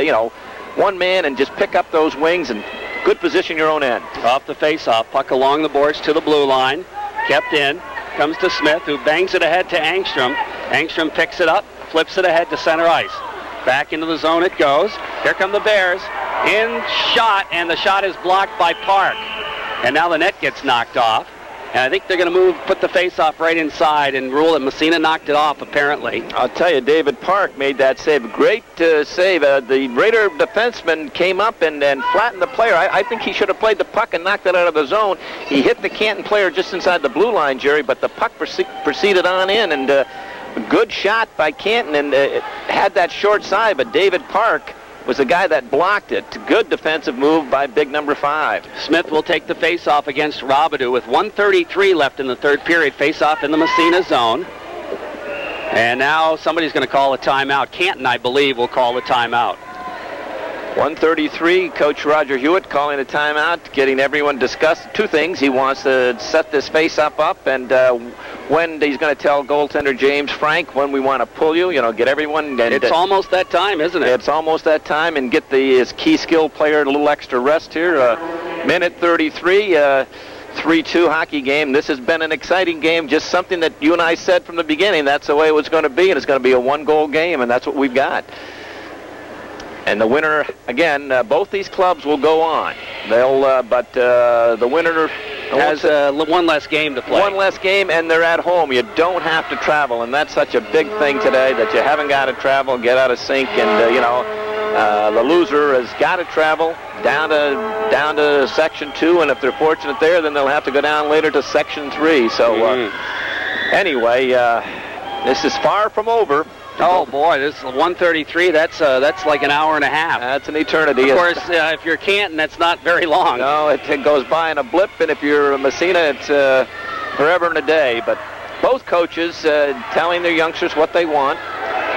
one man and just pick up those wings and. Good position your own end. Off the face-off, puck along the boards to the blue line. Kept in, comes to Smith, who bangs it ahead to Engstrom. Engstrom picks it up, flips it ahead to center ice. Back into the zone it goes. Here come the Bears. In shot, and the shot is blocked by Park. And now the net gets knocked off. And I think they're going to put the face-off right inside and rule that Massena knocked it off, apparently. I'll tell you, David Park made that save. Great save. The Raider defenseman came up and flattened the player. I think he should have played the puck and knocked it out of the zone. He hit the Canton player just inside the blue line, Jerry, but the puck proceeded on in, and a good shot by Canton, and it had that short side, but David Park was the guy that blocked it. Good defensive move by big number 5. Smith will take the face-off against Robidoux with 1:33 left in the third period. Face-off in the Massena zone. And now somebody's going to call a timeout. Canton, I believe, will call a timeout. 1:33, Coach Roger Hewitt calling a timeout, getting everyone discussed. Two things. He wants to set this face-up up, and when he's going to tell goaltender James Frank when we want to pull you, get everyone. And it's almost that time, isn't it? It's almost that time, and get his key skill player a little extra rest here. Minute 33, 3-2 hockey game. This has been an exciting game, just something that you and I said from the beginning. That's the way it was going to be, and it's going to be a one-goal game, and that's what we've got. And the winner, again, both these clubs will go on. But the winner has one less game to play. One less game, and they're at home. You don't have to travel, and that's such a big thing today that you haven't got to travel, get out of sync, and the loser has got to travel down to Section 2, and if they're fortunate there, then they'll have to go down later to Section 3. So anyway, this is far from over. Oh boy, this is 1:33. That's like an hour and a half. That's an eternity. Of course, if you're Canton, that's not very long. No, it goes by in a blip, and if you're Massena, it's forever and a day. But both coaches telling their youngsters what they want,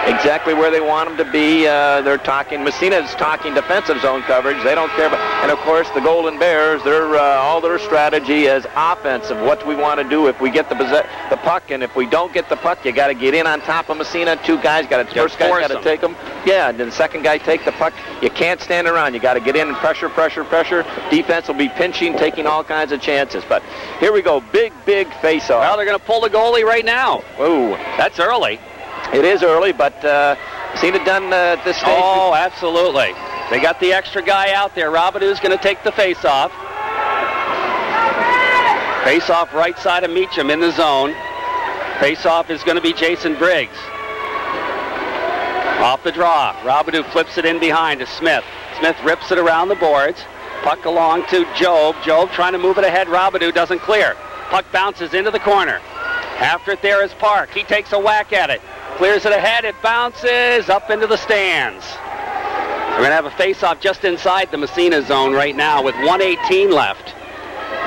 exactly where they want them to be. They're talking. Massena's talking defensive zone coverage. They don't care about. And of course, the Golden Bears, all their strategy is offensive. What do we want to do if we get the puck, and if we don't get the puck, you got to get in on top of Massena. First guy's got to take them. Yeah, and then the second guy take the puck. You can't stand around. You got to get in and pressure. Defense will be pinching, taking all kinds of chances. But here we go, big face-off. Well, they're going to pull the goalie right now. Ooh, that's early. It is early, but seen it done at this stage. Oh, absolutely. They got the extra guy out there. Robidoux going to take the face-off. Face-off right side of Meacham in the zone. Face-off is going to be Jason Briggs. Off the draw. Robidoux flips it in behind to Smith. Smith rips it around the boards. Puck along to Job. Job trying to move it ahead. Robidoux doesn't clear. Puck bounces into the corner. After it there is Park. He takes a whack at it. Clears it ahead. It bounces up into the stands. We're going to have a face-off just inside the Massena zone right now with 1:18 left.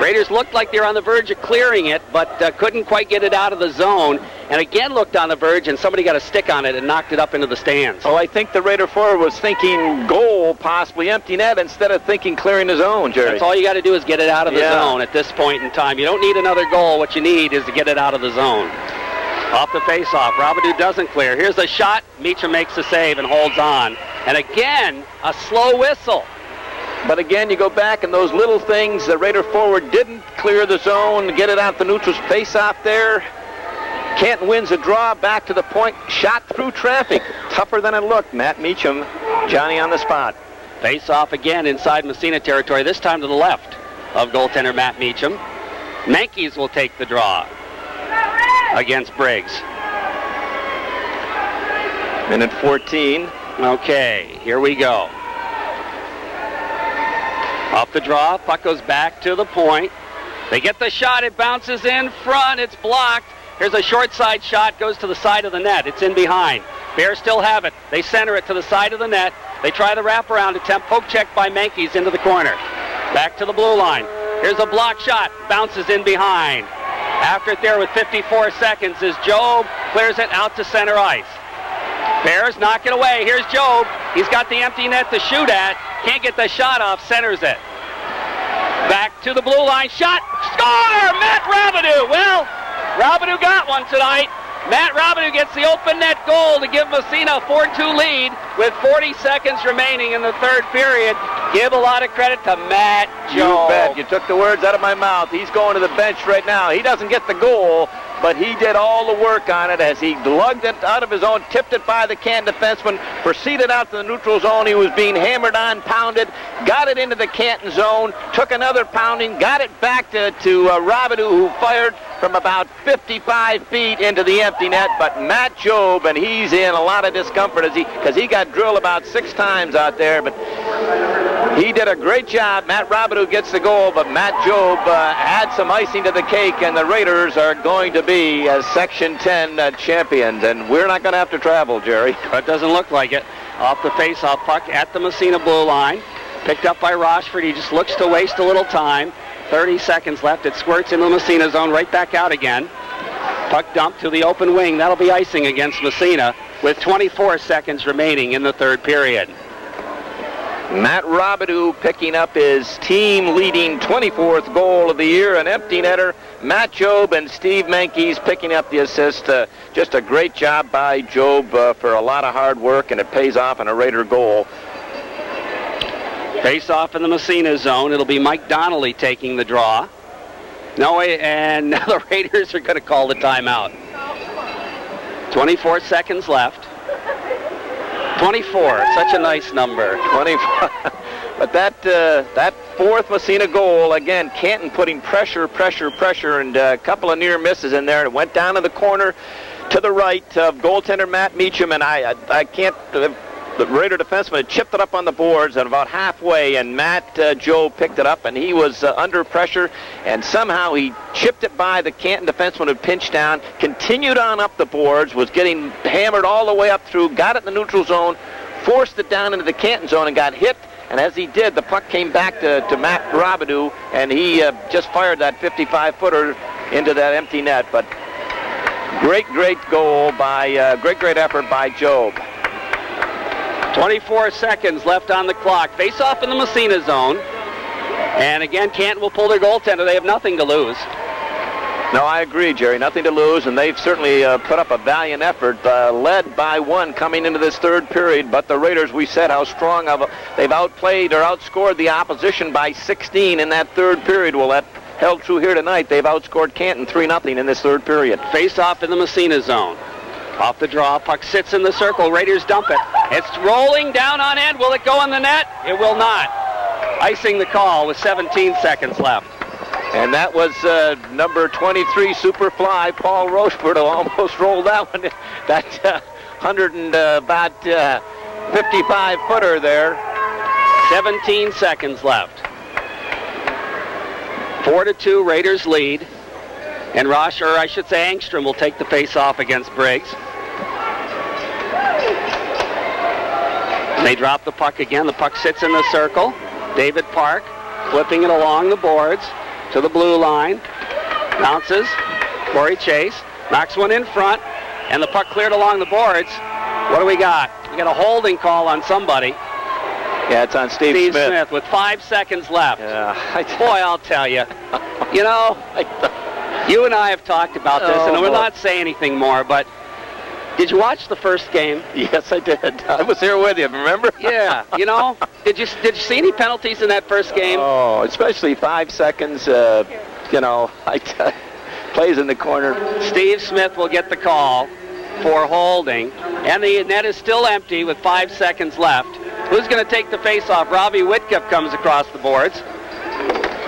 Raiders looked like they were on the verge of clearing it, but couldn't quite get it out of the zone. And again looked on the verge, and somebody got a stick on it and knocked it up into the stands. Oh, I think the Raider forward was thinking goal, possibly empty net, instead of thinking clearing the zone, Jerry. That's all you got to do is get it out of the zone at this point in time. You don't need another goal. What you need is to get it out of the zone. Off the face-off. Robidoux doesn't clear. Here's a shot. Meacham makes the save and holds on. And again, a slow whistle. But again, you go back and those little things, the Raider forward didn't clear the zone, get it out the neutral's face-off there. Canton wins a draw, back to the point, shot through traffic. Tougher than it looked. Matt Meacham, Johnny on the spot. Face-off again inside Massena territory, this time to the left of goaltender Matt Meacham. Mankies will take the draw against Briggs. Minute 14. Okay, here we go. Off the draw, puck goes back to the point. They get the shot, it bounces in front, it's blocked. Here's a short side shot, goes to the side of the net. It's in behind. Bears still have it. They center it to the side of the net. They try the wraparound attempt, poke check by Mankies into the corner. Back to the blue line. Here's a block shot, bounces in behind. After it there with 54 seconds is Job, clears it out to center ice. Bears knock it away. Here's Job. He's got the empty net to shoot at. Can't get the shot off, centers it. Back to the blue line, shot, score! Matt Robidoux. Well, Robidoux got one tonight. Matt Robidoux gets the open net goal to give Massena a 4-2 lead with 40 seconds remaining in the third period. Give a lot of credit to Matt Job. You bet. You took the words out of my mouth. He's going to the bench right now. He doesn't get the goal, but he did all the work on it as he lugged it out of his own, tipped it by the Canton defenseman, proceeded out to the neutral zone. He was being hammered on, pounded, got it into the Canton zone, took another pounding, got it back to Robidoux, who fired from about 55 feet into the empty net. But Matt Job, and he's in a lot of discomfort because he got drilled about 6 times out there, but he did a great job. Matt Robidoux gets the goal, but Matt Job had some icing to the cake, and the Raiders are going to be Section 10 champions, and we're not going to have to travel, Jerry. It doesn't look like it. Off the face-off puck at the Massena blue line. Picked up by Rochford. He just looks to waste a little time. 30 seconds left. It squirts into the Massena zone, right back out again. Puck dumped to the open wing. That'll be icing against Massena with 24 seconds remaining in the third period. Matt Robidoux picking up his team-leading 24th goal of the year, an empty netter. Matt Job and Steve Menkes picking up the assist. Just a great job by Job for a lot of hard work, and it pays off in a Raider goal. Face off in the Massena zone. It'll be Mike Donnelly taking the draw. No, and now the Raiders are going to call the timeout. 24 seconds left. 24, such a nice number. 24. But that fourth Massena goal, again, Canton putting pressure, and a couple of near misses in there. It went down to the corner to the right of goaltender Matt Meacham, and I can't... The Raider defenseman had chipped it up on the boards at about halfway, and Matt Joe picked it up, and he was under pressure, and somehow he chipped it by the Canton defenseman who pinched down, continued on up the boards, was getting hammered all the way up through, got it in the neutral zone, forced it down into the Canton zone, and got hit. And as he did, the puck came back to Matt Robidoux, and he just fired that 55-footer into that empty net. But great goal by, great effort by Job. 24 seconds left on the clock. Face off in the Massena zone. And again, Canton will pull their goaltender. They have nothing to lose. No, I agree, Jerry. Nothing to lose, and they've certainly put up a valiant effort, led by one coming into this third period. But the Raiders, we said how strong they've outplayed or outscored the opposition by 16 in that third period. Well, that held true here tonight. They've outscored Canton 3-0 in this third period. Face off in the Massena zone. Off the draw, puck sits in the circle. Raiders dump it. It's rolling down on end. Will it go in the net? It will not. Icing the call with 17 seconds left. And that was number 23 Superfly, Paul Rochefort, who almost rolled that one. That 55-footer there. 17 seconds left. 4-2, Raiders lead. And Angstrom will take the face-off against Briggs. They drop the puck again. The puck sits in the circle. David Park flipping it along the boards to the blue line. Bounces. Corey Chase knocks one in front, and the puck cleared along the boards. What do we got? We got a holding call on somebody. Yeah, it's on Steve Smith with 5 seconds left. Yeah. Boy, I'll tell you. You know, you and I have talked about this, and we'll not say anything more, but did you watch the first game? Yes, I did. I was here with you, remember? Yeah. You know, did you see any penalties in that first game? Oh, especially 5 seconds, plays in the corner. Steve Smith will get the call for holding, and the net is still empty with 5 seconds left. Who's going to take the face-off? Robbie Whitcup comes across the boards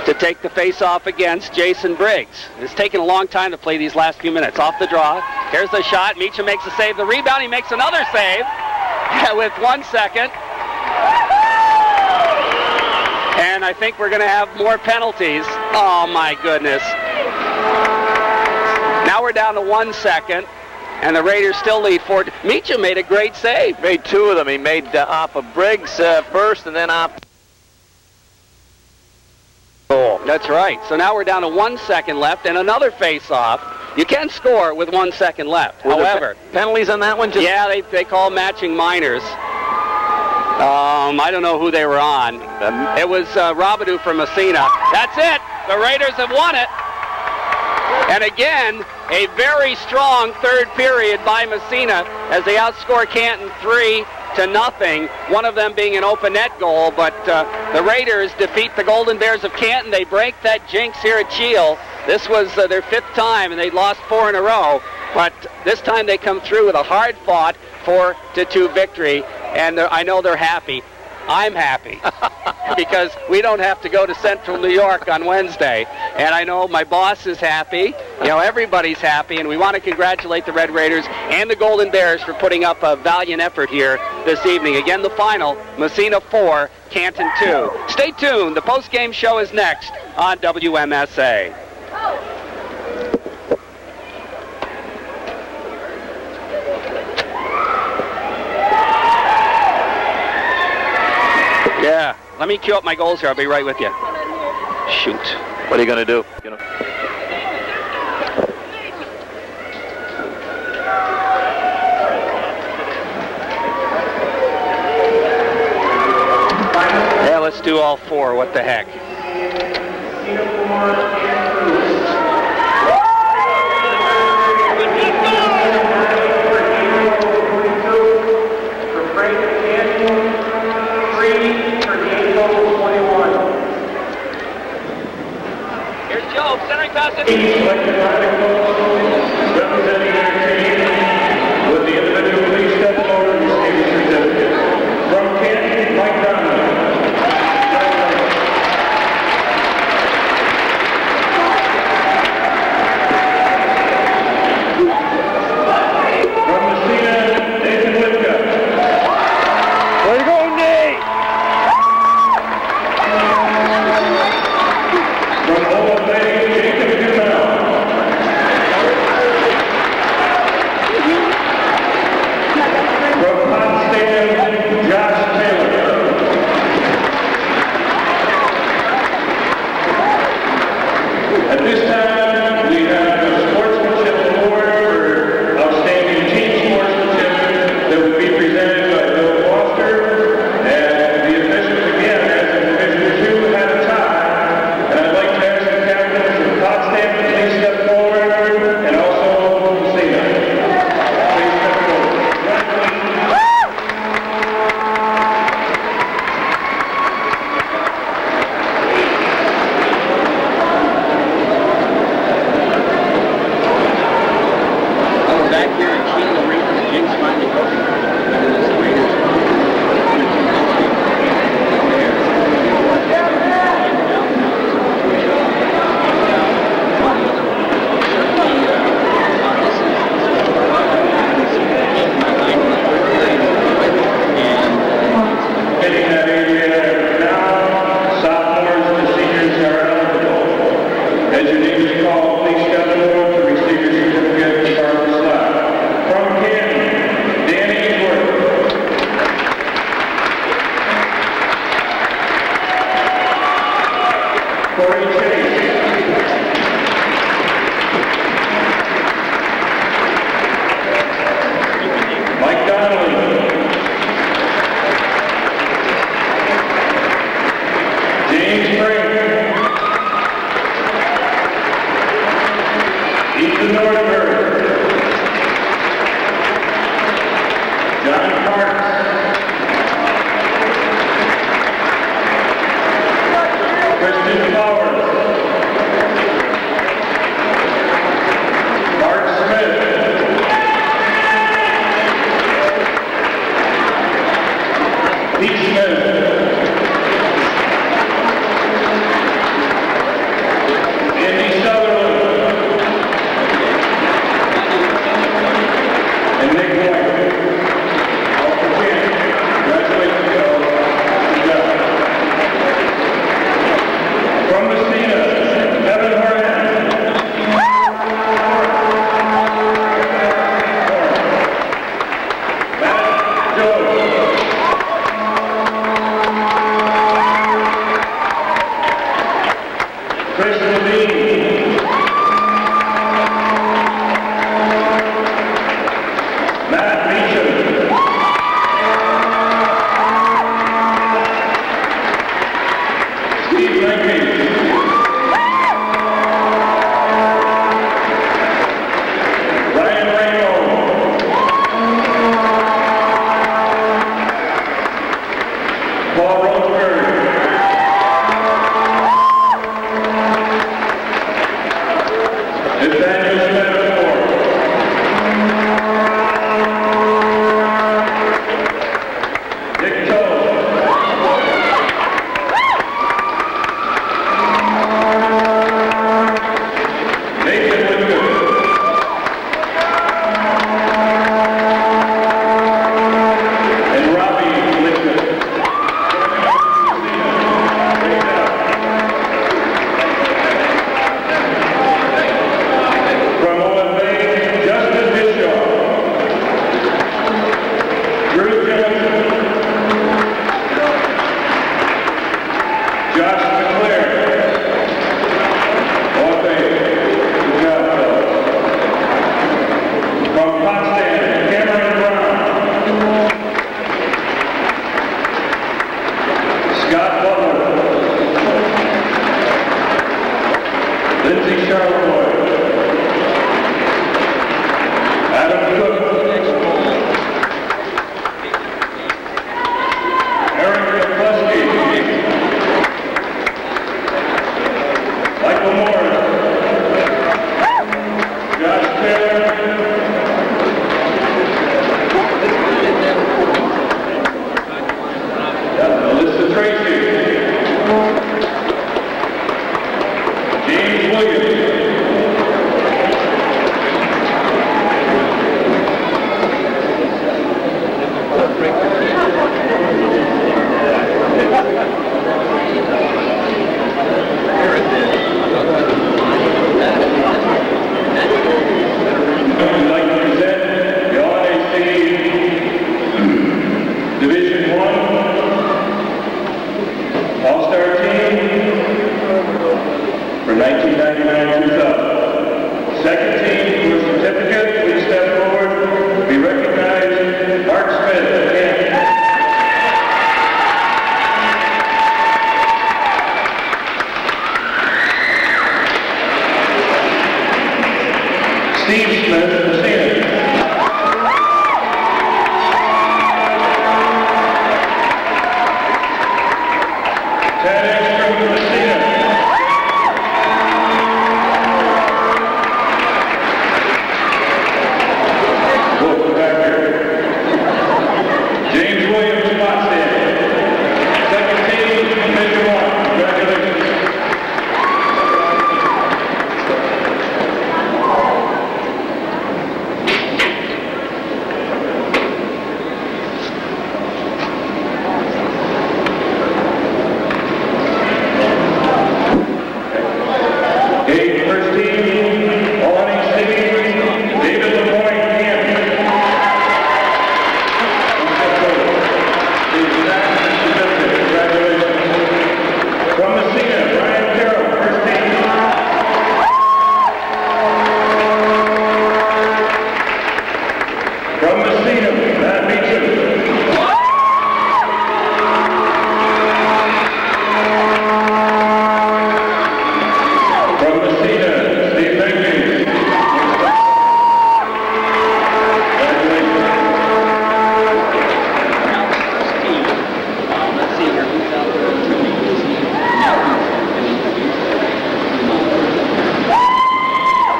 to take the face-off against Jason Briggs. It's taken a long time to play these last few minutes. Off the draw. Here's the shot. Meacham makes a save. The rebound. He makes another save with 1 second. And I think we're going to have more penalties. Oh, my goodness. Now we're down to 1 second. And the Raiders still lead 4. Meacham made a great save. Made two of them. He made off of Briggs first, and then off. That's right. So now we're down to 1 second left and another face-off. You can score with 1 second left. However, penalties on that one? Yeah, they call matching minors. I don't know who they were on. It was Robidoux from Massena. That's it. The Raiders have won it. And again, a very strong third period by Massena as they outscore Canton 3-0. One of them being an open net goal, but the Raiders defeat the Golden Bears of Canton. They break that jinx here at Cheel. This was their 5th time, and they lost 4 in a row. But this time they come through with a hard-fought 4-2 victory, and I know they're happy. I'm happy because we don't have to go to Central New York on Wednesday. And I know my boss is happy. You know, everybody's happy. And we want to congratulate the Red Raiders and the Golden Bears for putting up a valiant effort here this evening. Again, the final, Massena 4, Canton 2. Stay tuned. The post-game show is next on WMSA. Yeah, let me cue up my goals here. I'll be right with you. Shoot. What are you going to do? do all four. What the heck? For Frank Canton, 3 for game total 21. Here's Joe, centering pass. Selected by the coach, representing their team with the individual police step forward and receive a certificate. From Canton, Mike Donnelly. From Massena, Nathan Whitka. Way to go, Nate! From Old Bay, Jacob Dumel. From Potsdam, Josh Taylor. At this time, we have the Sportsmanship Award for Outstanding Team Sportsmanship that will be presented by Bill Foster. And the officials again, as in Division 2, had a tie. And I'd like to ask the captains of Potsdam to please step forward, and also Massena. Please step forward. I was back here in Keene Arena, the Jinx finally broke. Hitting that area now, sophomores to seniors are eligible. As your name is called, please step forward to receive your certificate and start the slide. From Canton, Danny Edwards. Corey Chase. Mike Donnelly. James Frank. Ethan Northberg. John Parks. Christian Powers. Mark Smith. Pete Smith. Andy Sutherland. And Nick White. All for Canton. Congratulations, fellas. Good job. From Massena, Evan Harden. Matt Joe. Chris Levine. Matt Meacham. Steve Lincoln. Ryan Ramo. Paul Roseberg. Brittany Charlevoix. Adam Cook. Eric McCluskey. Michael Morris. Josh Taylor. Alyssa Tracy. James Williams. I'd like to present the All-NAC Division I All-Star Team for 1999-2000. Second team for certificate, please step forward. Be recognized. Mark Smith of Canton. Steve Smith of Massena. Ted Ekstrom of Massena. Welcome back here. James Williams of Massena. Second team, Division I. Congratulations. Okay, first team, All-NAC, David LeMoyne, Canton. Congratulations. From Massena, Brian Carroll, first team. From Massena, Matt Beecham. From Massena, Steve Benke.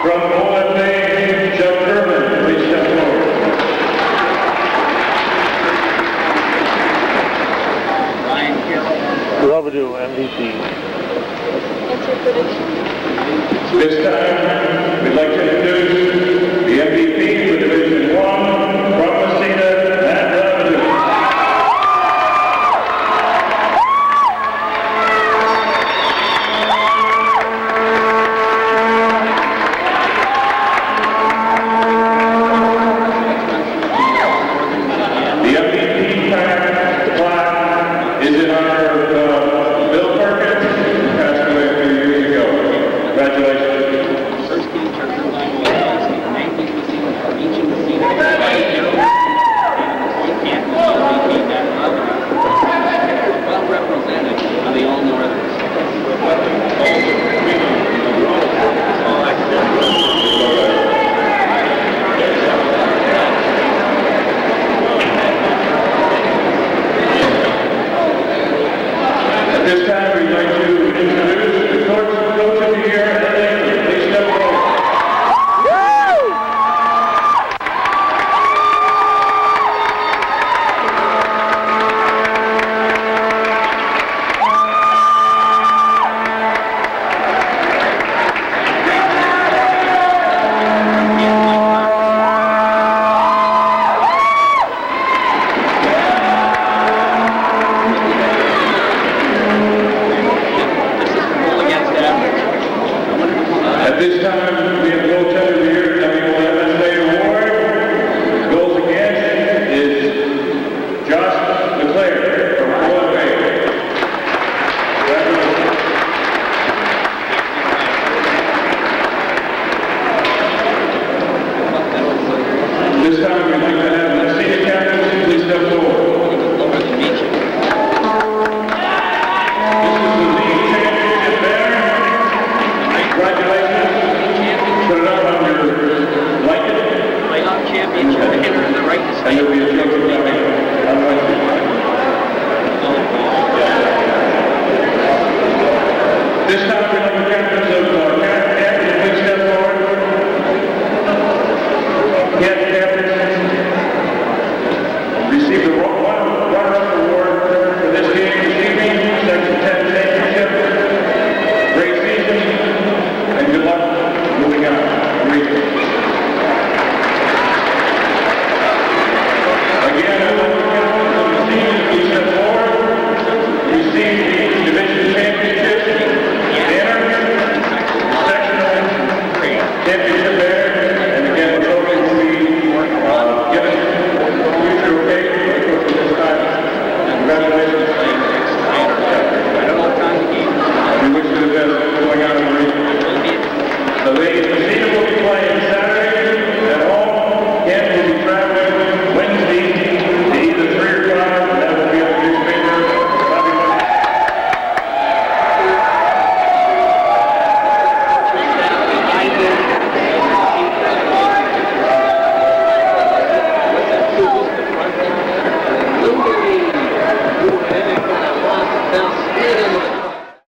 From OFA, Jeff Kerman, please step forward. Love to do MVP. This time, we'd like to